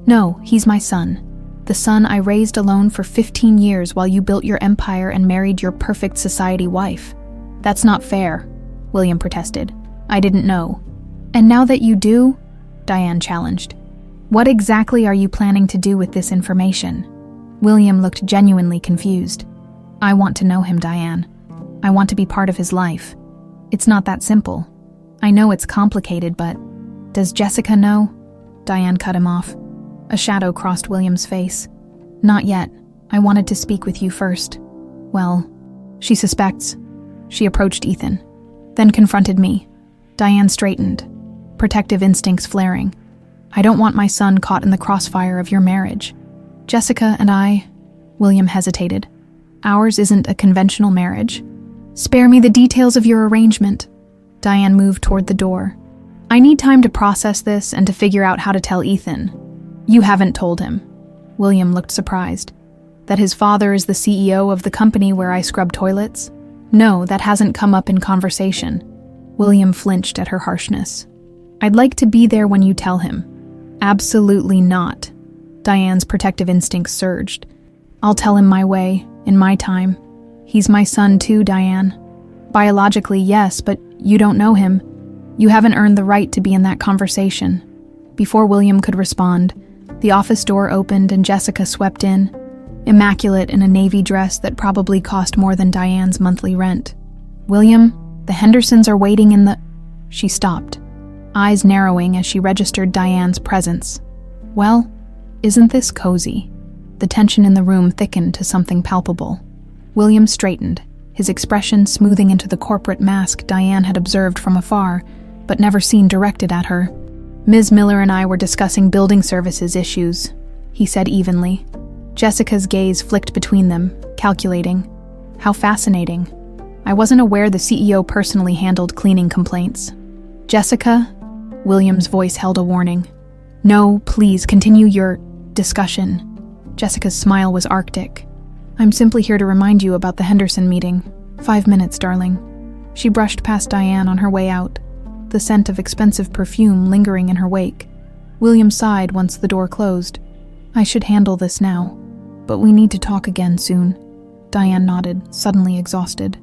"No, he's my son. The son I raised alone for 15 years while you built your empire and married your perfect society wife." "That's not fair," William protested. "I didn't know." "And now that you do," Diane challenged, "what exactly are you planning to do with this information?" William looked genuinely confused. "I want to know him, Diane. I want to be part of his life. It's not that simple. I know it's complicated, but does Jessica know?" Diane cut him off. A shadow crossed William's face. "Not yet. I wanted to speak with you first." "Well, she suspects." She approached Ethan, then confronted me. Diane straightened, protective instincts flaring. "I don't want my son caught in the crossfire of your marriage." "Jessica and I," William hesitated. "Ours isn't a conventional marriage." "Spare me the details of your arrangement." Diane moved toward the door. "I need time to process this and to figure out how to tell Ethan." "You haven't told him." William looked surprised. "That his father is the CEO of the company where I scrub toilets?" "No, that hasn't come up in conversation." William flinched at her harshness. "I'd like to be there when you tell him." "Absolutely not." Diane's protective instincts surged. "I'll tell him my way, in my time. He's my son too, Diane. Biologically, yes, but you don't know him. You haven't earned the right to be in that conversation." Before William could respond, the office door opened and Jessica swept in, immaculate in a navy dress that probably cost more than Diane's monthly rent. "William, the Hendersons are waiting in the—" She stopped, eyes narrowing as she registered Diane's presence. "Well, isn't this cozy?" The tension in the room thickened to something palpable. William straightened, his expression smoothing into the corporate mask Diane had observed from afar, but never seen directed at her. "Ms. Miller and I were discussing building services issues," he said evenly. Jessica's gaze flicked between them, calculating. How fascinating. I wasn't aware the CEO personally handled cleaning complaints. Jessica? William's voice held a warning. No, please, continue your discussion. Jessica's smile was arctic. I'm simply here to remind you about the Henderson meeting. 5 minutes, darling. She brushed past Diane on her way out, the scent of expensive perfume lingering in her wake. William sighed once the door closed. I should handle this now, but we need to talk again soon. Diane nodded, suddenly exhausted.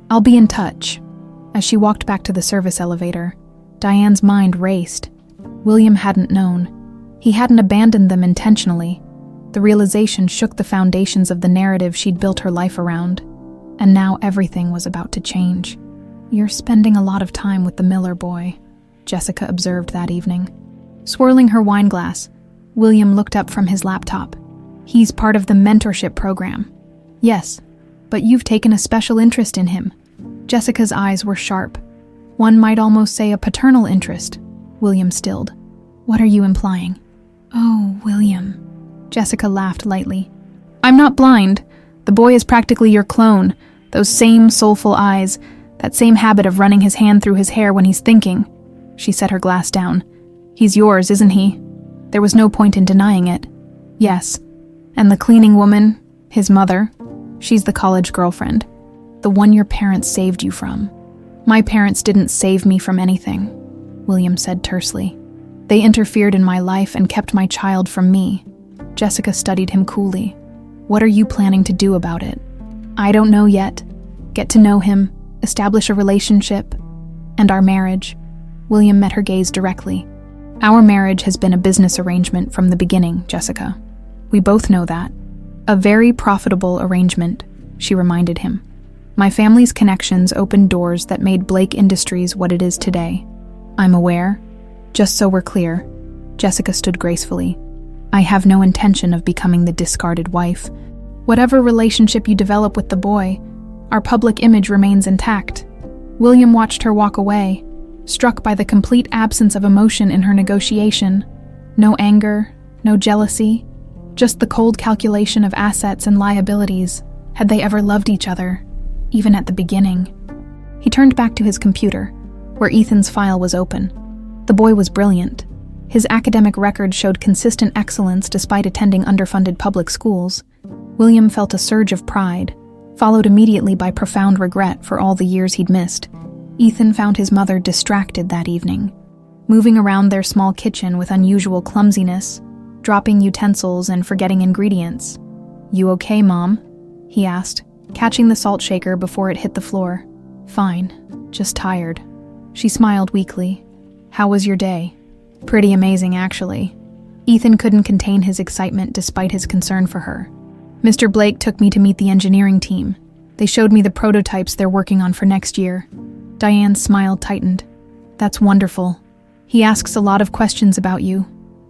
I'll be in touch. As she walked back to the service elevator, Diane's mind raced. William hadn't known. He hadn't abandoned them intentionally. The realization shook the foundations of the narrative she'd built her life around, and now everything was about to change. You're spending a lot of time with the Miller boy, Jessica observed that evening. Swirling her wine glass, William looked up from his laptop. He's part of the mentorship program. Yes, but you've taken a special interest in him. Jessica's eyes were sharp. One might almost say a paternal interest. William stilled. What are you implying? Oh, William. Jessica laughed lightly. I'm not blind. The boy is practically your clone. Those same soulful eyes, that same habit of running his hand through his hair when he's thinking. She set her glass down. He's yours, isn't he? There was no point in denying it. Yes. And the cleaning woman, his mother, she's the college girlfriend. The one your parents saved you from. My parents didn't save me from anything, William said tersely. They interfered in my life and kept my child from me. Jessica studied him coolly. What are you planning to do about it? I don't know yet. Get to know him, establish a relationship, and our marriage. William met her gaze directly. Our marriage has been a business arrangement from the beginning, Jessica. We both know that. A very profitable arrangement, she reminded him. My family's connections opened doors that made Blake Industries what it is today. I'm aware. Just so we're clear, Jessica stood gracefully. I have no intention of becoming the discarded wife. Whatever relationship you develop with the boy, our public image remains intact. William watched her walk away, struck by the complete absence of emotion in her negotiation. No anger, no jealousy, just the cold calculation of assets and liabilities. Had they ever loved each other, even at the beginning? He turned back to his computer, where Ethan's file was open. The boy was brilliant. His academic record showed consistent excellence despite attending underfunded public schools. William felt a surge of pride, followed immediately by profound regret for all the years he'd missed. Ethan found his mother distracted that evening, moving around their small kitchen with unusual clumsiness, dropping utensils and forgetting ingredients. You okay, Mom? He asked, catching the salt shaker before it hit the floor. Fine, just tired. She smiled weakly. How was your day? Pretty amazing, actually. Ethan couldn't contain his excitement despite his concern for her. Mr. Blake took me to meet the engineering team. They showed me the prototypes they're working on for next year. Diane's smile tightened. That's wonderful. He asks a lot of questions about you,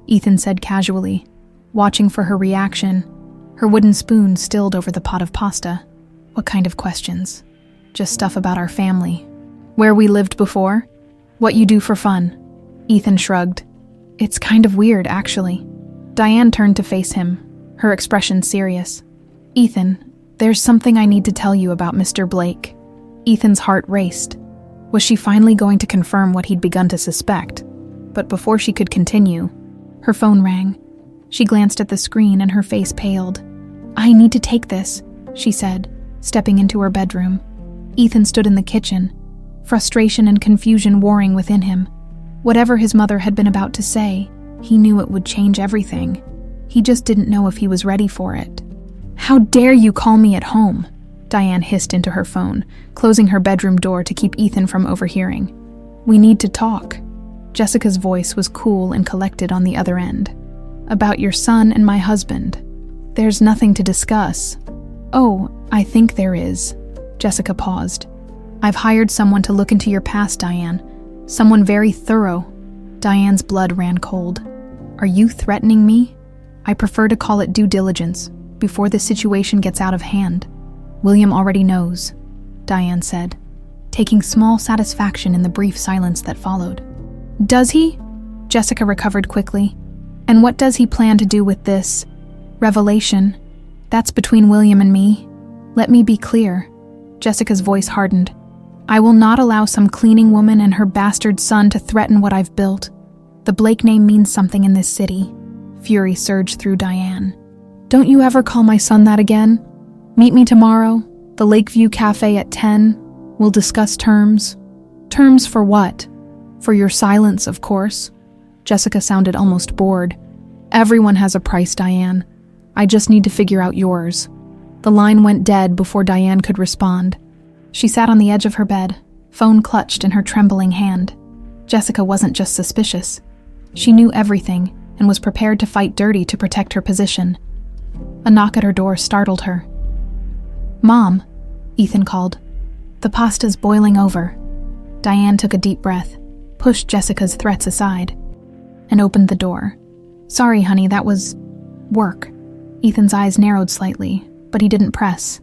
Ethan said casually, watching for her reaction. Her wooden spoon stilled over the pot of pasta. What kind of questions? Just stuff about our family. Where we lived before? What you do for fun? Ethan shrugged. It's kind of weird, actually. Diane turned to face him, her expression serious. Ethan, there's something I need to tell you about Mr. Blake. Ethan's heart raced. Was she finally going to confirm what he'd begun to suspect? But before she could continue, her phone rang. She glanced at the screen and her face paled. I need to take this, she said, stepping into her bedroom. Ethan stood in the kitchen, frustration and confusion warring within him. Whatever his mother had been about to say, he knew it would change everything. He just didn't know if he was ready for it. How dare you call me at home? Diane hissed into her phone, closing her bedroom door to keep Ethan from overhearing. We need to talk. Jessica's voice was cool and collected on the other end. About your son and my husband. There's nothing to discuss. Oh, I think there is. Jessica paused. I've hired someone to look into your past, Diane. Someone very thorough. Diane's blood ran cold. Are you threatening me? I prefer to call it due diligence, before the situation gets out of hand. William already knows, Diane said, taking small satisfaction in the brief silence that followed. Does he? Jessica recovered quickly. And what does he plan to do with this revelation? That's between William and me. Let me be clear. Jessica's voice hardened. I will not allow some cleaning woman and her bastard son to threaten what I've built. The Blake name means something in this city. Fury surged through Diane. Don't you ever call my son that again? Meet me tomorrow, the Lakeview Cafe at 10. We'll discuss terms. Terms for what? For your silence, of course. Jessica sounded almost bored. Everyone has a price, Diane. I just need to figure out yours. The line went dead before Diane could respond. She sat on the edge of her bed, phone clutched in her trembling hand. Jessica wasn't just suspicious. She knew everything and was prepared to fight dirty to protect her position. A knock at her door startled her. Mom, Ethan called. The pasta's boiling over. Diane took a deep breath, pushed Jessica's threats aside, and opened the door. Sorry, honey, that was work. Ethan's eyes narrowed slightly, but he didn't press.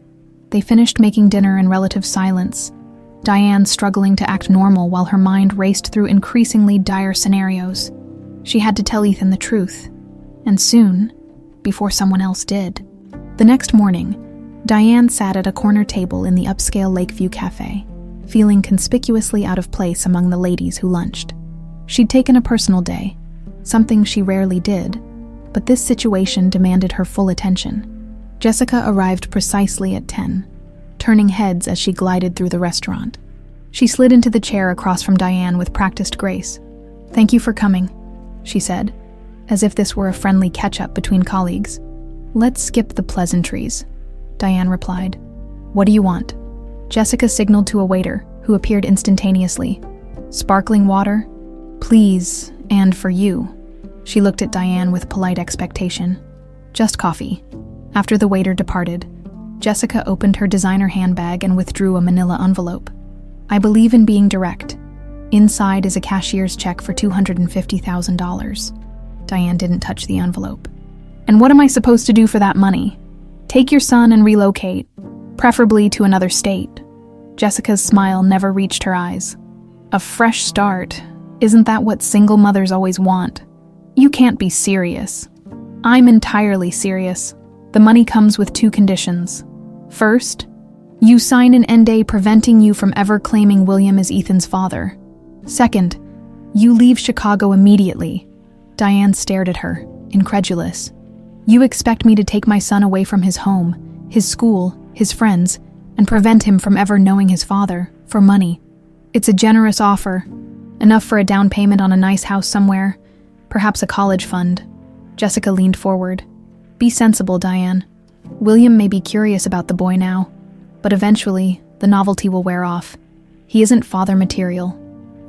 They finished making dinner in relative silence, Diane struggling to act normal while her mind raced through increasingly dire scenarios. She had to tell Ethan the truth, and soon, before someone else did. The next morning, Diane sat at a corner table in the upscale Lakeview Cafe, feeling conspicuously out of place among the ladies who lunched. She'd taken a personal day, something she rarely did, but this situation demanded her full attention. Jessica arrived precisely at 10, turning heads as she glided through the restaurant. She slid into the chair across from Diane with practiced grace. Thank you for coming, she said, as if this were a friendly catch-up between colleagues. Let's skip the pleasantries, Diane replied. What do you want? Jessica signaled to a waiter, who appeared instantaneously. Sparkling water? Please, and for you. She looked at Diane with polite expectation. Just coffee. After the waiter departed, Jessica opened her designer handbag and withdrew a manila envelope. I believe in being direct. Inside is a cashier's check for $250,000. Diane didn't touch the envelope. And what am I supposed to do for that money? Take your son and relocate, preferably to another state. Jessica's smile never reached her eyes. A fresh start. Isn't that what single mothers always want? You can't be serious. I'm entirely serious. The money comes with 2 conditions. First, you sign an NDA preventing you from ever claiming William as Ethan's father. Second, you leave Chicago immediately. Diane stared at her, incredulous. You expect me to take my son away from his home, his school, his friends, and prevent him from ever knowing his father, for money. It's a generous offer, enough for a down payment on a nice house somewhere, perhaps a college fund. Jessica leaned forward. Be sensible, Diane. William may be curious about the boy now, but eventually, the novelty will wear off. He isn't father material.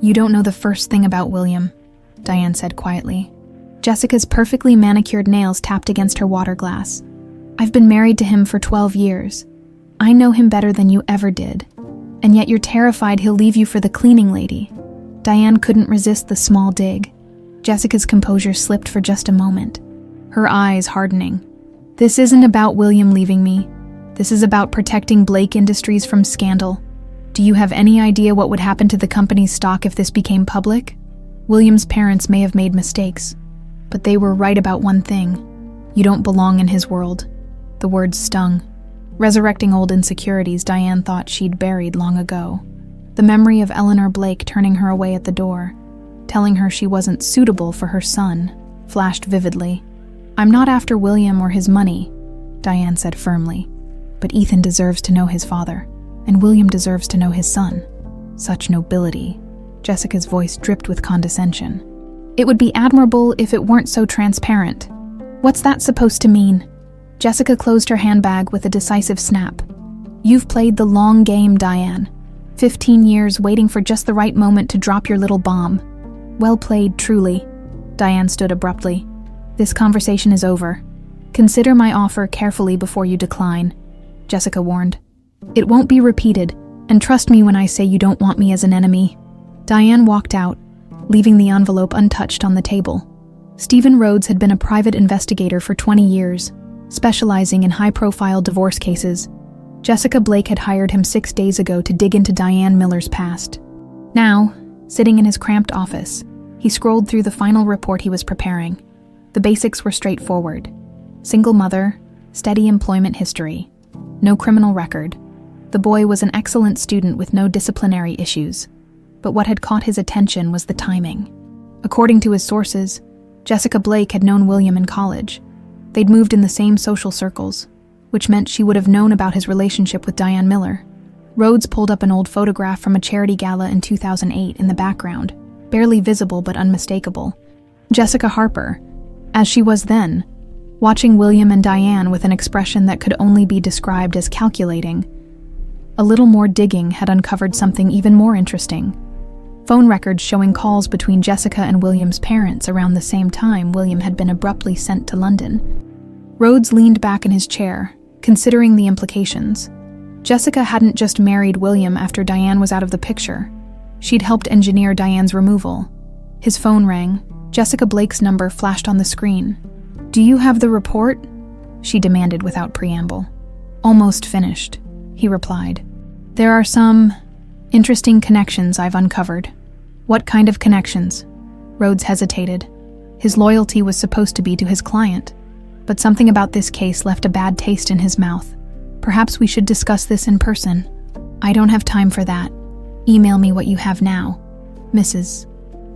You don't know the first thing about William, Diane said quietly. Jessica's perfectly manicured nails tapped against her water glass. I've been married to him for 12 years. I know him better than you ever did, and yet you're terrified he'll leave you for the cleaning lady. Diane couldn't resist the small dig. Jessica's composure slipped for just a moment, her eyes hardening. This isn't about William leaving me. This is about protecting Blake Industries from scandal. Do you have any idea what would happen to the company's stock if this became public? William's parents may have made mistakes, but they were right about one thing. You don't belong in his world. The words stung. Resurrecting old insecurities Diane thought she'd buried long ago. The memory of Eleanor Blake turning her away at the door, telling her she wasn't suitable for her son, flashed vividly. I'm not after William or his money, Diane said firmly, but Ethan deserves to know his father, and William deserves to know his son. Such nobility. Jessica's voice dripped with condescension. It would be admirable if it weren't so transparent. What's that supposed to mean? Jessica closed her handbag with a decisive snap. You've played the long game, Diane. 15 years waiting for just the right moment to drop your little bomb. Well played, truly. Diane stood abruptly. This conversation is over. Consider my offer carefully before you decline, Jessica warned. It won't be repeated, and trust me when I say you don't want me as an enemy. Diane walked out, leaving the envelope untouched on the table. Stephen Rhodes had been a private investigator for 20 years, specializing in high-profile divorce cases. Jessica Blake had hired him 6 days ago to dig into Diane Miller's past. Now, sitting in his cramped office, he scrolled through the final report he was preparing. The basics were straightforward. Single mother, Steady employment history. No criminal record. The boy was an excellent student with no disciplinary issues. But what had caught his attention was the timing. According to his sources, Jessica Blake had known William in college. They'd moved in the same social circles, which meant she would have known about his relationship with Diane Miller. Rhodes pulled up an old photograph from a charity gala in 2008 in the background, barely visible but unmistakable. Jessica Harper, as she was then, watching William and Diane with an expression that could only be described as calculating. A little more digging had uncovered something even more interesting. Phone records showing calls between Jessica and William's parents around the same time William had been abruptly sent to London. Rhodes leaned back in his chair, considering the implications. Jessica hadn't just married William after Diane was out of the picture. She'd helped engineer Diane's removal. His phone rang. Jessica Blake's number flashed on the screen. "Do you have the report?" she demanded without preamble. "Almost finished," he replied. "There are some interesting connections I've uncovered." "What kind of connections?" Rhodes hesitated. His loyalty was supposed to be to his client, but something about this case left a bad taste in his mouth. "Perhaps we should discuss this in person." "I don't have time for that. Email me what you have now." "Mrs.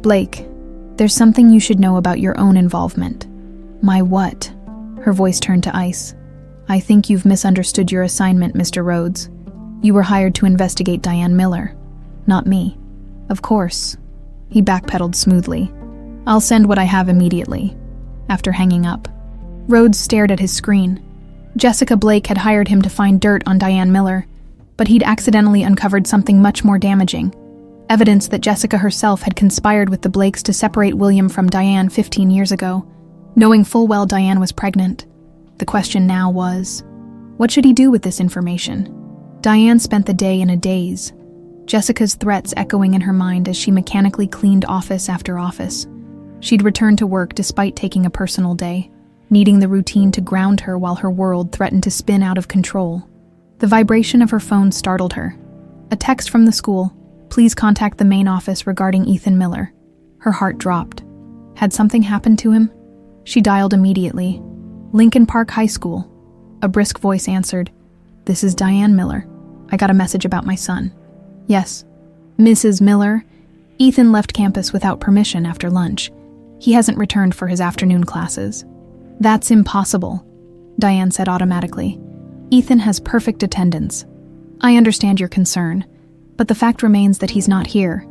Blake, there's something you should know about your own involvement." "My what?" Her voice turned to ice. "I think you've misunderstood your assignment, Mr. Rhodes. You were hired to investigate Diane Miller, not me." "Of course." He backpedaled smoothly. "I'll send what I have immediately." After hanging up, Rhodes stared at his screen. Jessica Blake had hired him to find dirt on Diane Miller, but he'd accidentally uncovered something much more damaging. Evidence that Jessica herself had conspired with the Blakes to separate William from Diane 15 years ago, knowing full well Diane was pregnant. The question now was, what should he do with this information? Diane spent the day in a daze, Jessica's threats echoing in her mind as she mechanically cleaned office after office. She'd returned to work despite taking a personal day, needing the routine to ground her while her world threatened to spin out of control. The vibration of her phone startled her. A text from the school, "Please contact the main office regarding Ethan Miller." Her heart dropped. Had something happened to him? She dialed immediately. "Lincoln Park High School." A brisk voice answered. "This is Diane Miller. I got a message about my son." "Yes." "Mrs. Miller, Ethan left campus without permission after lunch. He hasn't returned for his afternoon classes." "That's impossible," Diane said automatically. "Ethan has perfect attendance. I understand your concern, but the fact remains that he's not here.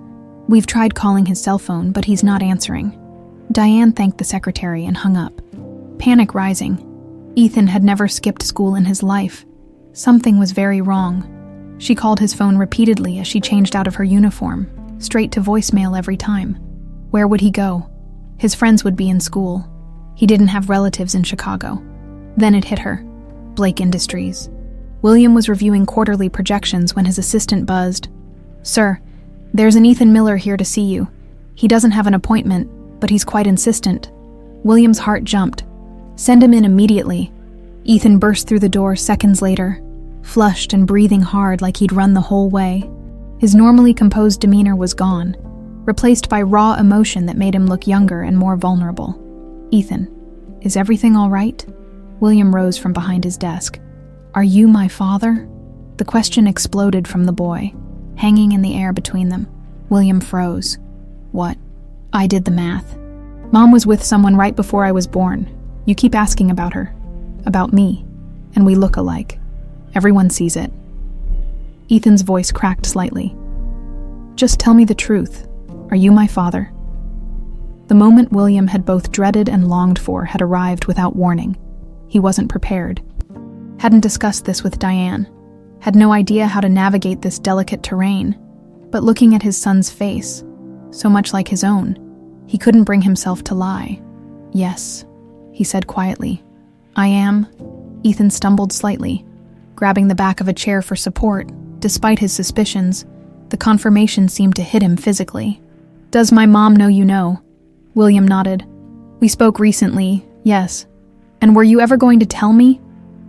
We've tried calling his cell phone, but he's not answering." Diane thanked the secretary and hung up. Panic rising. Ethan had never skipped school in his life. Something was very wrong. She called his phone repeatedly as she changed out of her uniform, straight to voicemail every time. Where would he go? His friends would be in school. He didn't have relatives in Chicago. Then it hit her. Blake Industries. William was reviewing quarterly projections when his assistant buzzed. "Sir, there's an Ethan Miller here to see you. He doesn't have an appointment, but he's quite insistent." William's heart jumped. "Send him in immediately." Ethan burst through the door seconds later, flushed and breathing hard like he'd run the whole way. His normally composed demeanor was gone, replaced by raw emotion that made him look younger and more vulnerable. "Ethan, is everything all right?" William rose from behind his desk. "Are you my father?" The question exploded from the boy, hanging in the air between them. William froze. "What?" "I did the math. Mom was with someone right before I was born. You keep asking about her. About me. And we look alike. Everyone sees it." Ethan's voice cracked slightly. "Just tell me the truth. Are you my father?" The moment William had both dreaded and longed for had arrived without warning. He wasn't prepared. Hadn't discussed this with Diane. Had no idea how to navigate this delicate terrain. But looking at his son's face, so much like his own, he couldn't bring himself to lie. "Yes," he said quietly. "I am." Ethan stumbled slightly, grabbing the back of a chair for support. Despite his suspicions, the confirmation seemed to hit him physically. "Does my mom know you know?" William nodded. "We spoke recently, yes. And were you ever going to tell me?"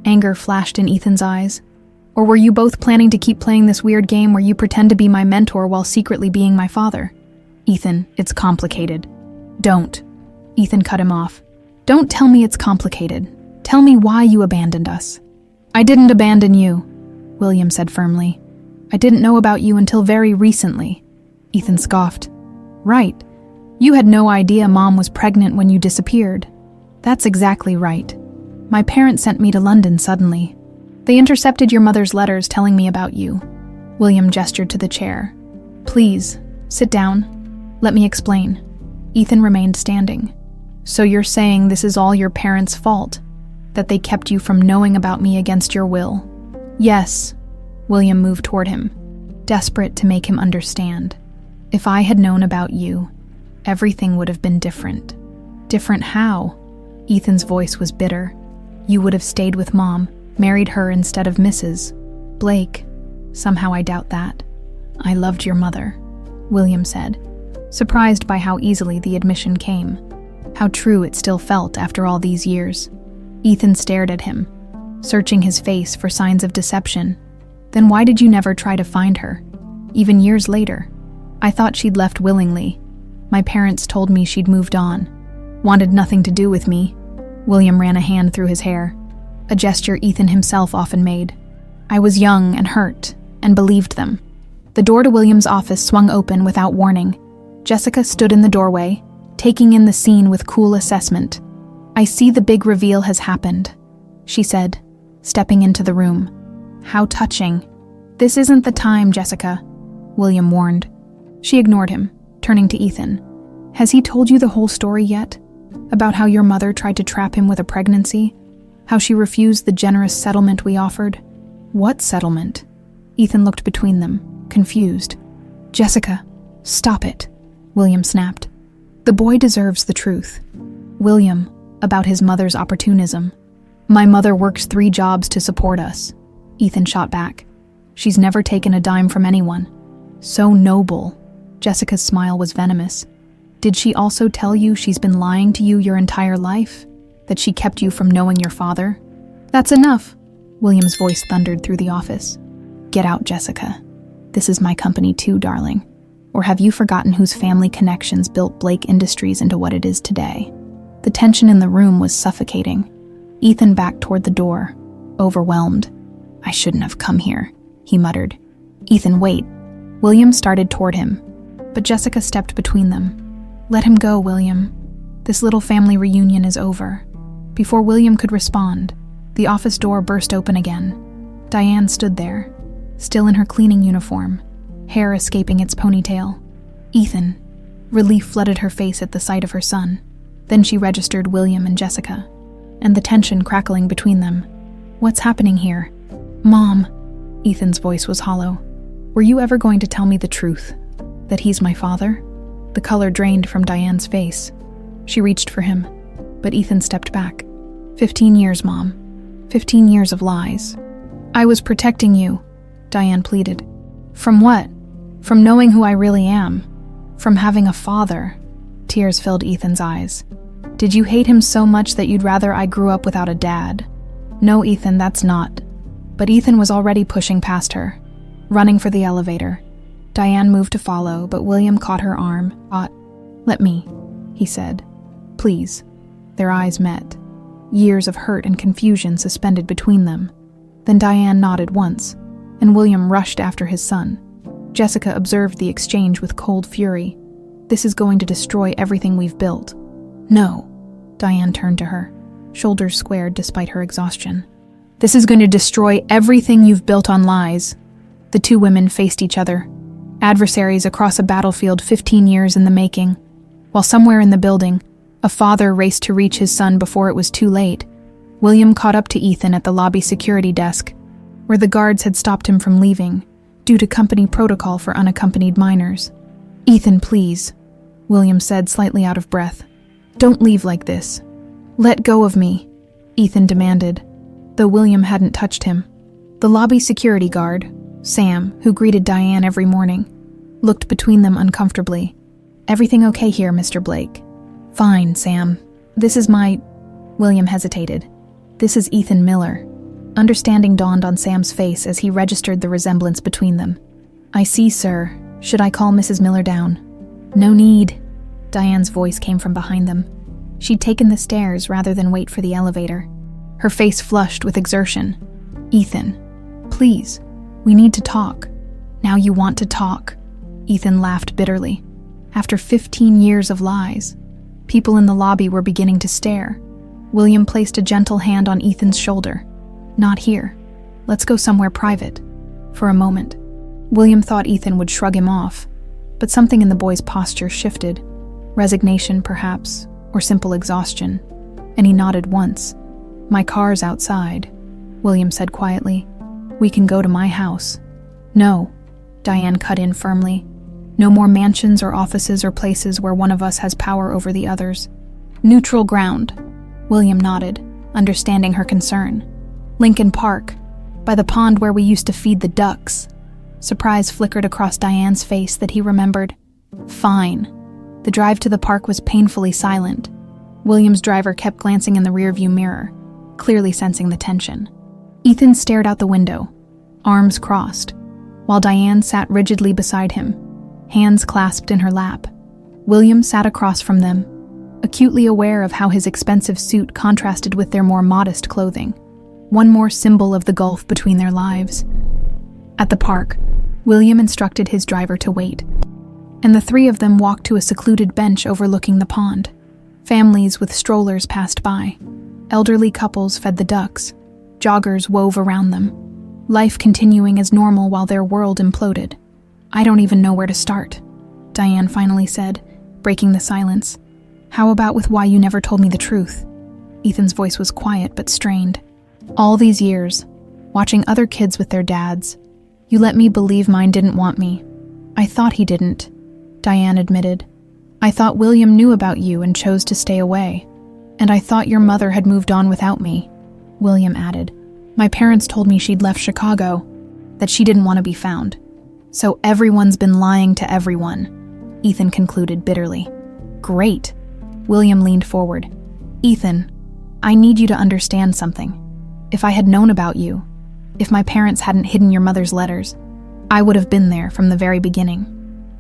Anger flashed in Ethan's eyes. "Or were you both planning to keep playing this weird game where you pretend to be my mentor while secretly being my father?" "Ethan, it's complicated." "Don't." Ethan cut him off. "Don't tell me it's complicated. Tell me why you abandoned us." "I didn't abandon you," William said firmly. "I didn't know about you until very recently." Ethan scoffed. "Right. You had no idea Mom was pregnant when you disappeared." "That's exactly right. My parents sent me to London suddenly. They intercepted your mother's letters telling me about you." William gestured to the chair. "Please, sit down. Let me explain." Ethan remained standing. "So you're saying this is all your parents' fault? That they kept you from knowing about me against your will?" "Yes." William moved toward him, desperate to make him understand. "If I had known about you, everything would have been different." "Different how?" Ethan's voice was bitter. "You would have stayed with Mom, married her instead of Mrs. Blake." "Somehow I doubt that." "I loved your mother," William said, surprised by how easily the admission came, how true it still felt after all these years. Ethan stared at him, searching his face for signs of deception. "Then why did you never try to find her, even years later?" "I thought she'd left willingly. My parents told me she'd moved on, wanted nothing to do with me." William ran a hand through his hair, a gesture Ethan himself often made. "I was young and hurt, and believed them." The door to William's office swung open without warning. Jessica stood in the doorway, taking in the scene with cool assessment. "I see the big reveal has happened," she said, stepping into the room. "How touching." "This isn't the time, Jessica," William warned. She ignored him, turning to Ethan. "Has he told you the whole story yet? About how your mother tried to trap him with a pregnancy? How she refused the generous settlement we offered?" "What settlement?" Ethan looked between them, confused. "Jessica, stop it," William snapped. "The boy deserves the truth." "William, about his mother's opportunism. My mother works 3 jobs to support us," Ethan shot back. "She's never taken a dime from anyone." "So noble." Jessica's smile was venomous. "Did she also tell you she's been lying to you your entire life? That she kept you from knowing your father?" "That's enough," William's voice thundered through the office. "Get out, Jessica. This is my company too, darling. Or have you forgotten whose family connections built Blake Industries into what it is today?" The tension in the room was suffocating. Ethan backed toward the door, overwhelmed. "I shouldn't have come here," he muttered. "Ethan, wait." William started toward him, but Jessica stepped between them. "Let him go, William. This little family reunion is over." Before William could respond, the office door burst open again. Diane stood there, still in her cleaning uniform, hair escaping its ponytail. "Ethan." Relief flooded her face at the sight of her son. Then she registered William and Jessica, and the tension crackling between them. "What's happening here?" "Mom," Ethan's voice was hollow. "Were you ever going to tell me the truth? That he's my father?" The color drained from Diane's face. She reached for him, but Ethan stepped back. 15 years, Mom. 15 years of lies." "I was protecting you," Diane pleaded. "From what? From knowing who I really am. From having a father." Tears filled Ethan's eyes. "Did you hate him so much that you'd rather I grew up without a dad?" "No, Ethan, that's not." But Ethan was already pushing past her, running for the elevator. Diane moved to follow, but William caught her arm. "Let me," he said. "Please." Their eyes met, years of hurt and confusion suspended between them. Then Diane nodded once, and William rushed after his son. Jessica observed the exchange with cold fury. "This is going to destroy everything we've built." "No." Diane turned to her, shoulders squared despite her exhaustion. "This is going to destroy everything you've built on lies." The two women faced each other, adversaries across a battlefield 15 years in the making. While somewhere in the building, a father raced to reach his son before it was too late. William caught up to Ethan at the lobby security desk, where the guards had stopped him from leaving, due to company protocol for unaccompanied minors. "Ethan, please," William said, slightly out of breath. "Don't leave like this." "Let go of me," Ethan demanded, though William hadn't touched him. The lobby security guard, Sam, who greeted Diane every morning, looked between them uncomfortably. "Everything okay here, Mr. Blake?" "Fine, Sam. This is my—" William hesitated. "This is Ethan Miller." Understanding dawned on Sam's face as he registered the resemblance between them. "I see, sir. Should I call Mrs. Miller down?" "No need." Diane's voice came from behind them. She'd taken the stairs rather than wait for the elevator. her face flushed with exertion. "Ethan, please, we need to talk." "Now you want to talk?" Ethan laughed bitterly. After 15 years of lies, people in the lobby were beginning to stare. William placed a gentle hand on Ethan's shoulder. "Not here. Let's go somewhere private." For a moment, William thought Ethan would shrug him off, but something in the boy's posture shifted. Resignation, perhaps, or simple exhaustion, and he nodded once. "My car's outside," William said quietly. "We can go to my house." "No," Diane cut in firmly. "No more mansions or offices or places where one of us has power over the others. Neutral ground." William nodded, understanding her concern. "Lincoln Park, by the pond where we used to feed the ducks." Surprise flickered across Diane's face that he remembered. "Fine." The drive to the park was painfully silent. William's driver kept glancing in the rearview mirror, clearly sensing the tension. Ethan stared out the window, arms crossed, while Diane sat rigidly beside him, hands clasped in her lap. William sat across from them, acutely aware of how his expensive suit contrasted with their more modest clothing, one more symbol of the gulf between their lives. At the park, William instructed his driver to wait, and the three of them walked to a secluded bench overlooking the pond. Families with strollers passed by. Elderly couples fed the ducks. Joggers wove around them, life continuing as normal while their world imploded. "I don't even know where to start," Diane finally said, breaking the silence. "How about with why you never told me the truth?" Ethan's voice was quiet but strained. "All these years, watching other kids with their dads, you let me believe mine didn't want me." "I thought he didn't," Diane admitted. "I thought William knew about you and chose to stay away. And I thought your mother had moved on without me," William added. "My parents told me she'd left Chicago, that she didn't want to be found. So everyone's been lying to everyone," Ethan concluded bitterly. "Great." William leaned forward. "Ethan, I need you to understand something. If I had known about you, if my parents hadn't hidden your mother's letters, I would have been there from the very beginning."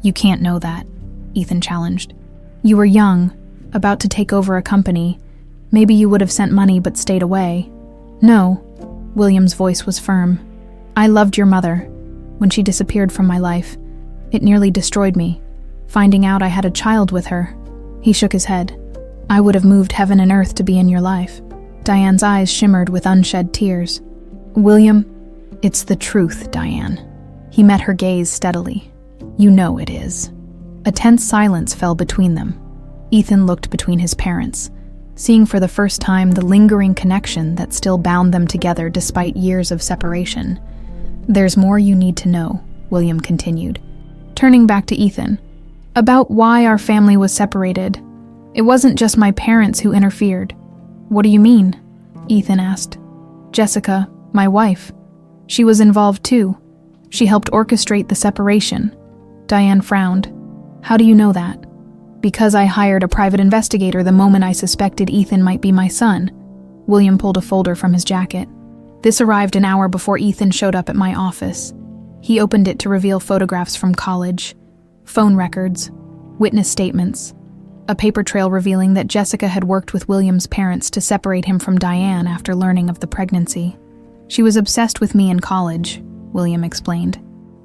"You can't know that," Ethan challenged. "You were young, about to take over a company. Maybe you would have sent money but stayed away." "No," William's voice was firm. "I loved your mother. When she disappeared from my life, it nearly destroyed me. Finding out I had a child with her." He shook his head. "I would have moved heaven and earth to be in your life." Diane's eyes shimmered with unshed tears. "William, it's the truth, Diane." He met her gaze steadily. "You know it is." A tense silence fell between them. Ethan looked between his parents, seeing for the first time the lingering connection that still bound them together despite years of separation. "There's more you need to know," William continued, turning back to Ethan, "about why our family was separated. It wasn't just my parents who interfered." "What do you mean?" Ethan asked. "Jessica, my wife. She was involved too. She helped orchestrate the separation." Diane frowned. "How do you know that?" "Because I hired a private investigator the moment I suspected Ethan might be my son." William pulled a folder from his jacket. "This arrived an hour before Ethan showed up at my office." He opened it to reveal photographs from college, phone records, witness statements, a paper trail revealing that Jessica had worked with William's parents to separate him from Diane after learning of the pregnancy. "She was obsessed with me in college," William explained.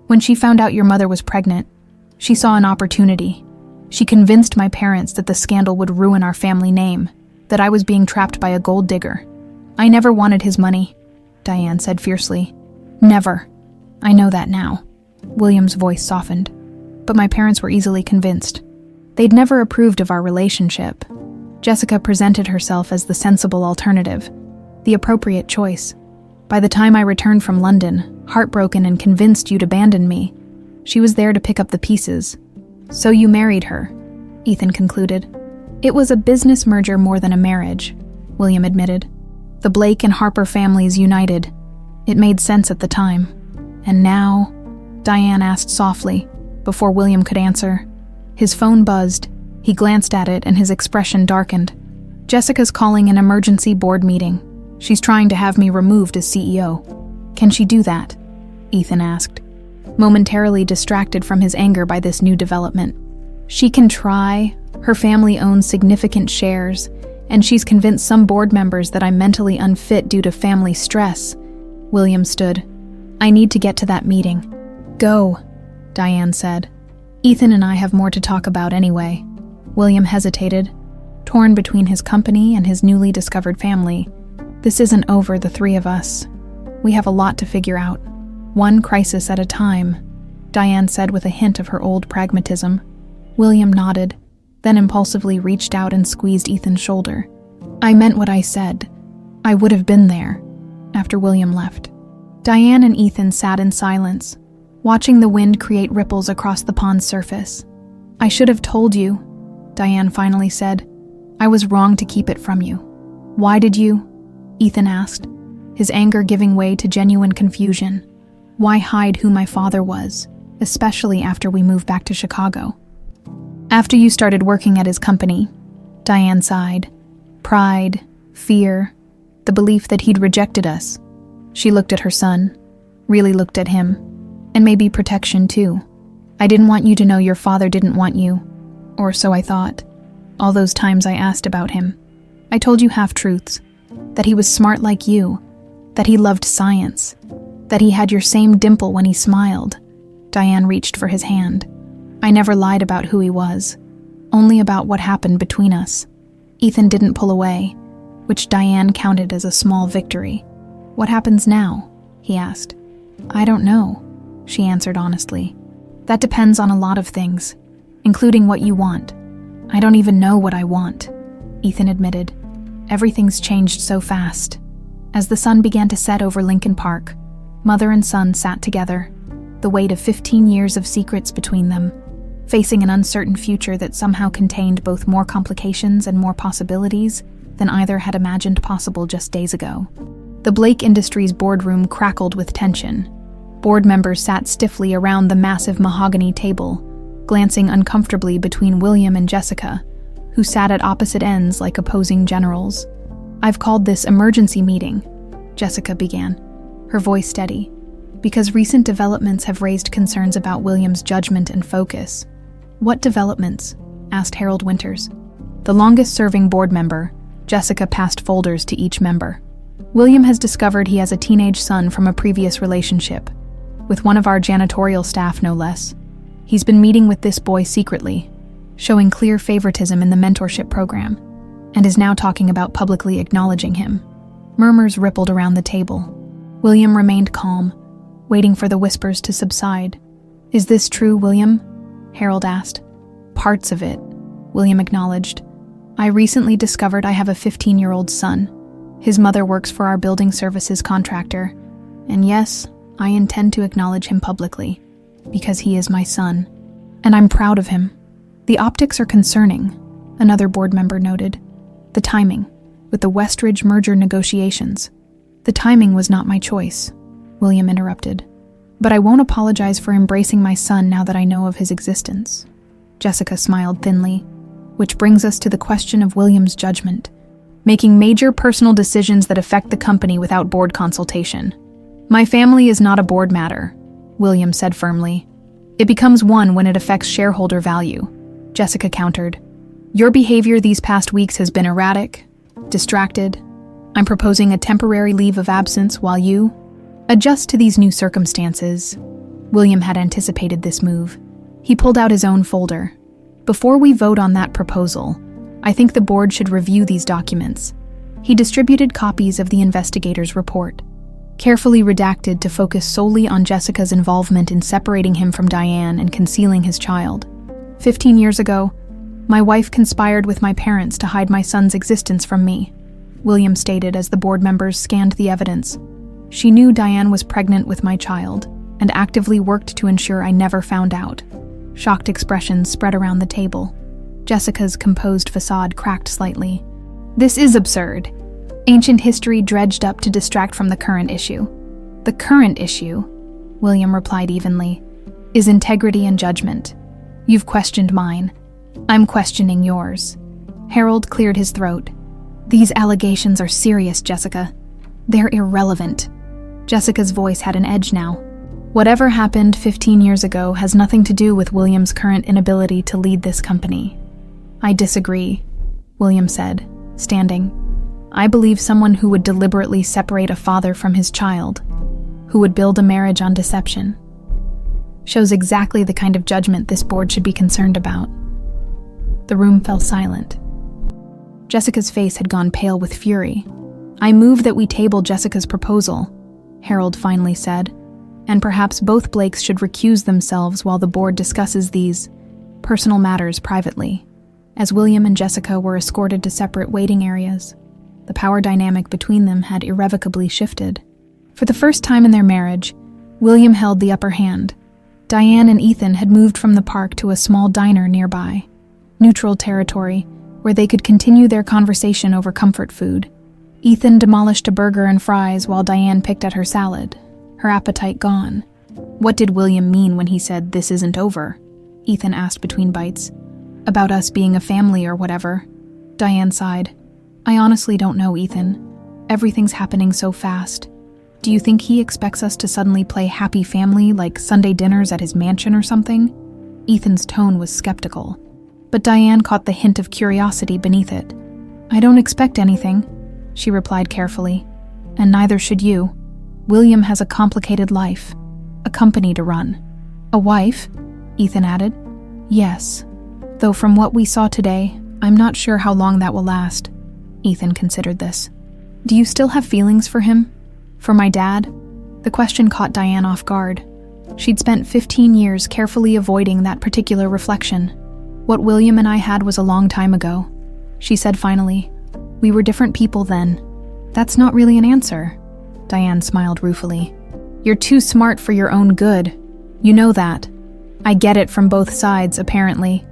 "When she found out your mother was pregnant, she saw an opportunity. She convinced my parents that the scandal would ruin our family name, that I was being trapped by a gold digger. I never wanted his money," Diane said fiercely. "Never. I know that now." William's voice softened. "But my parents were easily convinced. They'd never approved of our relationship. Jessica presented herself as the sensible alternative, the appropriate choice. By the time I returned from London, heartbroken and convinced you'd abandon me, she was there to pick up the pieces. So you married her," Ethan concluded. "It was a business merger more than a marriage," William admitted. "The Blake and Harper families united. It made sense at the time. And now?" Diane asked softly, before William could answer. His phone buzzed. He glanced at it and his expression darkened. "Jessica's calling an emergency board meeting. She's trying to have me removed as CEO." "Can she do that?" Ethan asked, momentarily distracted from his anger by this new development. "She can try. Her family owns significant shares, And she's convinced some board members that I'm mentally unfit due to family stress. William stood. I need to get to that meeting. Go, Diane said. Ethan and I have more to talk about anyway. William hesitated, torn between his company and his newly discovered family. This isn't over, the three of us. We have a lot to figure out. One crisis at a time, Diane said with a hint of her old pragmatism. William nodded, then impulsively reached out and squeezed Ethan's shoulder. I meant what I said. I would have been there, after William left. Diane and Ethan sat in silence, watching the wind create ripples across the pond's surface. I should have told you, Diane finally said. I was wrong to keep it from you. Why did you? Ethan asked, his anger giving way to genuine confusion. Why hide who my father was, especially after we moved back to Chicago? After you started working at his company, Diane sighed. Pride, fear, the belief that he'd rejected us. She looked at her son, really looked at him, and maybe protection too. I didn't want you to know your father didn't want you, or so I thought. All those times I asked about him. I told you half-truths, that he was smart like you, that he loved science, that he had your same dimple when he smiled. Diane reached for his hand. I never lied about who he was, only about what happened between us. Ethan didn't pull away, which Diane counted as a small victory. What happens now? He asked. I don't know, she answered honestly. That depends on a lot of things, including what you want. I don't even know what I want, Ethan admitted. Everything's changed so fast. As the sun began to set over Lincoln Park, mother and son sat together, the weight of 15 years of secrets between them, facing an uncertain future that somehow contained both more complications and more possibilities than either had imagined possible just days ago. The Blake Industries boardroom crackled with tension. Board members sat stiffly around the massive mahogany table, glancing uncomfortably between William and Jessica, who sat at opposite ends like opposing generals. I've called this emergency meeting, Jessica began, her voice steady, because recent developments have raised concerns about William's judgment and focus. What developments? Asked Harold Winters. The longest-serving board member, Jessica passed folders to each member. William has discovered he has a teenage son from a previous relationship, with one of our janitorial staff no less. He's been meeting with this boy secretly, showing clear favoritism in the mentorship program, and is now talking about publicly acknowledging him. Murmurs rippled around the table. William remained calm, waiting for the whispers to subside. Is this true, William? Harold asked. Parts of it, William acknowledged. I recently discovered I have a 15-year-old son. His mother works for our building services contractor. And yes, I intend to acknowledge him publicly, because he is my son. And I'm proud of him. The optics are concerning, another board member noted. The timing, with the Westridge merger negotiations. The timing was not my choice, William interrupted. But I won't apologize for embracing my son now that I know of his existence. Jessica smiled thinly, which brings us to the question of William's judgment. Making major personal decisions that affect the company without board consultation. My family is not a board matter, William said firmly. It becomes one when it affects shareholder value, Jessica countered. Your behavior these past weeks has been erratic, distracted. I'm proposing a temporary leave of absence while you adjust to these new circumstances. William had anticipated this move. He pulled out his own folder. Before we vote on that proposal, I think the board should review these documents. He distributed copies of the investigator's report, carefully redacted to focus solely on Jessica's involvement in separating him from Diane and concealing his child. 15 years ago, my wife conspired with my parents to hide my son's existence from me, William stated as the board members scanned the evidence. She knew Diane was pregnant with my child and actively worked to ensure I never found out. Shocked expressions spread around the table. Jessica's composed facade cracked slightly. This is absurd. Ancient history dredged up to distract from the current issue. The current issue, William replied evenly, is integrity and judgment. You've questioned mine. I'm questioning yours. Harold cleared his throat. These allegations are serious, Jessica. They're irrelevant. Jessica's voice had an edge now. Whatever happened 15 years ago has nothing to do with William's current inability to lead this company. I disagree, William said, standing. "I believe someone who would deliberately separate a father from his child, who would build a marriage on deception, shows exactly the kind of judgment this board should be concerned about." The room fell silent. Jessica's face had gone pale with fury. "I move that we table Jessica's proposal," Harold finally said, "and perhaps both Blakes should recuse themselves while the board discusses these personal matters privately." As William and Jessica were escorted to separate waiting areas, the power dynamic between them had irrevocably shifted. For the first time in their marriage, William held the upper hand. Diane and Ethan had moved from the park to a small diner nearby, neutral territory where they could continue their conversation over comfort food. Ethan demolished a burger and fries while Diane picked at her salad, her appetite gone. "What did William mean when he said, 'This isn't over'?" Ethan asked between bites. "About us being a family or whatever." Diane sighed. "I honestly don't know, Ethan. Everything's happening so fast. Do you think he expects us to suddenly play happy family like Sunday dinners at his mansion or something?" Ethan's tone was skeptical, but Diane caught the hint of curiosity beneath it. "I don't expect anything," she replied carefully, "and neither should you. William has a complicated life, a company to run." "A wife?" Ethan added. "Yes, though from what we saw today, I'm not sure how long that will last." Ethan considered this. "Do you still have feelings for him? For my dad?" The question caught Diane off guard. She'd spent 15 years carefully avoiding that particular reflection. "What William and I had was a long time ago," she said finally. "We were different people then." "That's not really an answer," Diane smiled ruefully. "You're too smart for your own good. You know that. I get it from both sides, apparently."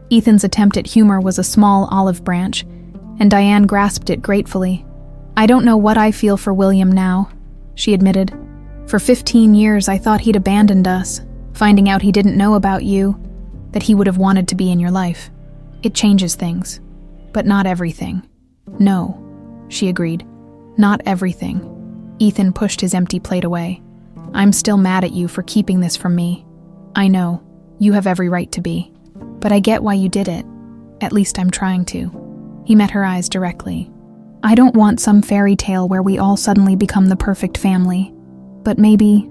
Ethan's attempt at humor was a small olive branch, and Diane grasped it gratefully. "I don't know what I feel for William now," she admitted. "For 15 years I thought he'd abandoned us, finding out he didn't know about you, that he would have wanted to be in your life. It changes things, but not everything." "No," she agreed. "Not everything." Ethan pushed his empty plate away. "I'm still mad at you for keeping this from me. I know, you have every right to be. But I get why you did it. At least I'm trying to." He met her eyes directly. "I don't want some fairy tale where we all suddenly become the perfect family. But maybe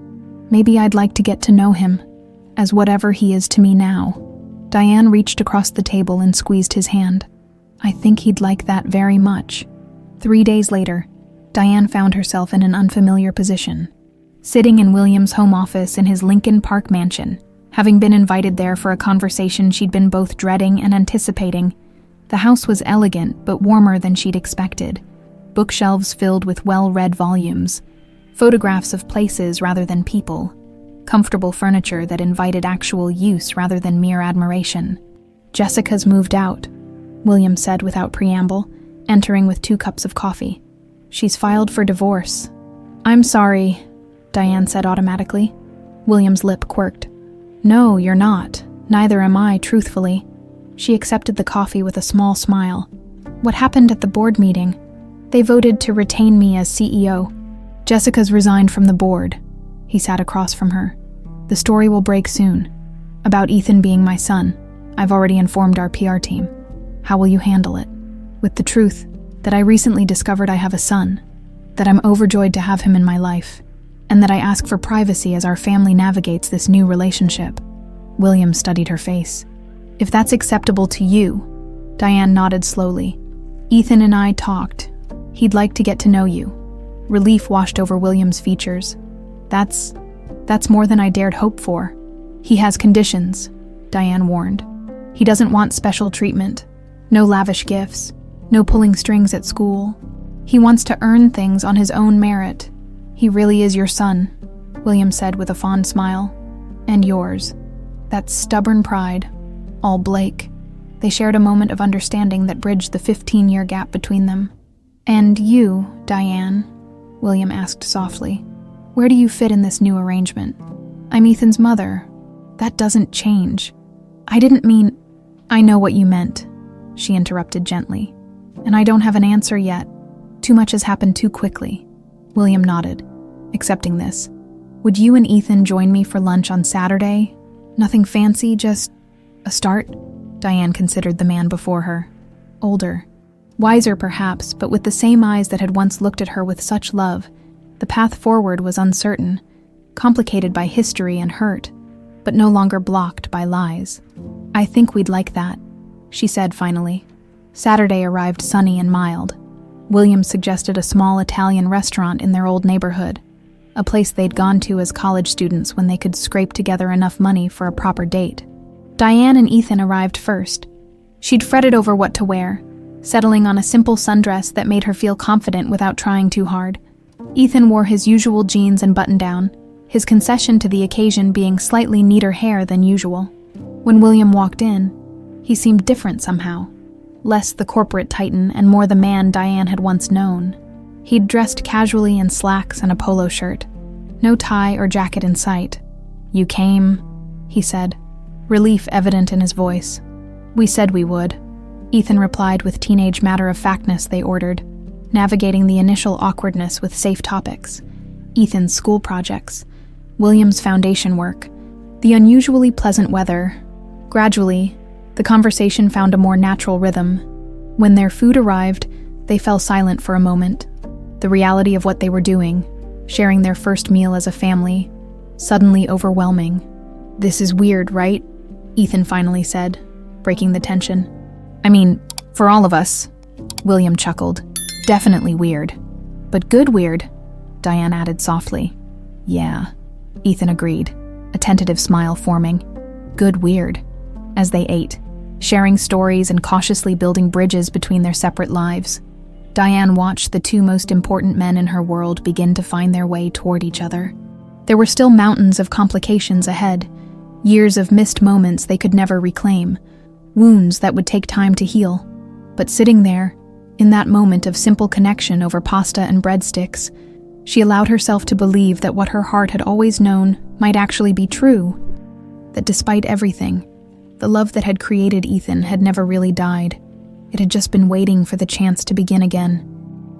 I'd like to get to know him, as whatever he is to me now." Diane reached across the table and squeezed his hand. "I think he'd like that very much." 3 days later, Diane found herself in an unfamiliar position. Sitting in William's home office in his Lincoln Park mansion, having been invited there for a conversation she'd been both dreading and anticipating. The house was elegant but warmer than she'd expected. Bookshelves filled with well-read volumes, photographs of places rather than people, comfortable furniture that invited actual use rather than mere admiration. "Jessica's moved out," William said without preamble, entering with 2 cups of coffee. "She's filed for divorce." "I'm sorry," Diane said automatically. William's lip quirked. "No, you're not. Neither am I, truthfully." She accepted the coffee with a small smile. "What happened at the board meeting?" "They voted to retain me as CEO. Jessica's resigned from the board." He sat across from her. "The story will break soon. About Ethan being my son. I've already informed our PR team. How will you handle it?" "With the truth that I recently discovered I have a son, that I'm overjoyed to have him in my life, and that I ask for privacy as our family navigates this new relationship." William studied her face. "If that's acceptable to you," Diane nodded slowly. "Ethan and I talked. He'd like to get to know you." Relief washed over William's features. That's more than I dared hope for." "He has conditions," Diane warned. "He doesn't want special treatment. No lavish gifts. No pulling strings at school. He wants to earn things on his own merit. He really is your son," William said with a fond smile. "And yours. That stubborn pride. All Blake." They shared a moment of understanding that bridged the 15-year gap between them. "And you, Diane?" William asked softly. "Where do you fit in this new arrangement?" "I'm Ethan's mother. That doesn't change." "I didn't mean—" "I know what you meant," she interrupted gently. "And I don't have an answer yet. Too much has happened too quickly." William nodded, accepting this. "Would you and Ethan join me for lunch on Saturday? Nothing fancy, just a start?" Diane considered the man before her. Older. Wiser perhaps, but with the same eyes that had once looked at her with such love, the path forward was uncertain, complicated by history and hurt, but no longer blocked by lies. "I think we'd like that," she said finally. Saturday arrived sunny and mild. William suggested a small Italian restaurant in their old neighborhood, a place they'd gone to as college students when they could scrape together enough money for a proper date. Diane and Ethan arrived first. She'd fretted over what to wear, settling on a simple sundress that made her feel confident without trying too hard. Ethan wore his usual jeans and button-down, his concession to the occasion being slightly neater hair than usual. When William walked in, he seemed different somehow, less the corporate titan and more the man Diane had once known. He'd dressed casually in slacks and a polo shirt, no tie or jacket in sight. "You came," he said, relief evident in his voice. "We said we would," Ethan replied with teenage matter-of-factness they ordered, navigating the initial awkwardness with safe topics. Ethan's school projects, William's foundation work, the unusually pleasant weather. Gradually, the conversation found a more natural rhythm. When their food arrived, they fell silent for a moment. The reality of what they were doing, sharing their first meal as a family, suddenly overwhelming. "This is weird, right?" Ethan finally said, breaking the tension. "I mean, for all of us," William chuckled. "Definitely weird. But good weird," Diane added softly. "Yeah," Ethan agreed, a tentative smile forming. "Good weird," as they ate, sharing stories and cautiously building bridges between their separate lives. Diane watched the two most important men in her world begin to find their way toward each other. There were still mountains of complications ahead, years of missed moments they could never reclaim, wounds that would take time to heal. But sitting there, in that moment of simple connection over pasta and breadsticks, she allowed herself to believe that what her heart had always known might actually be true, that despite everything, the love that had created Ethan had never really died. It had just been waiting for the chance to begin again.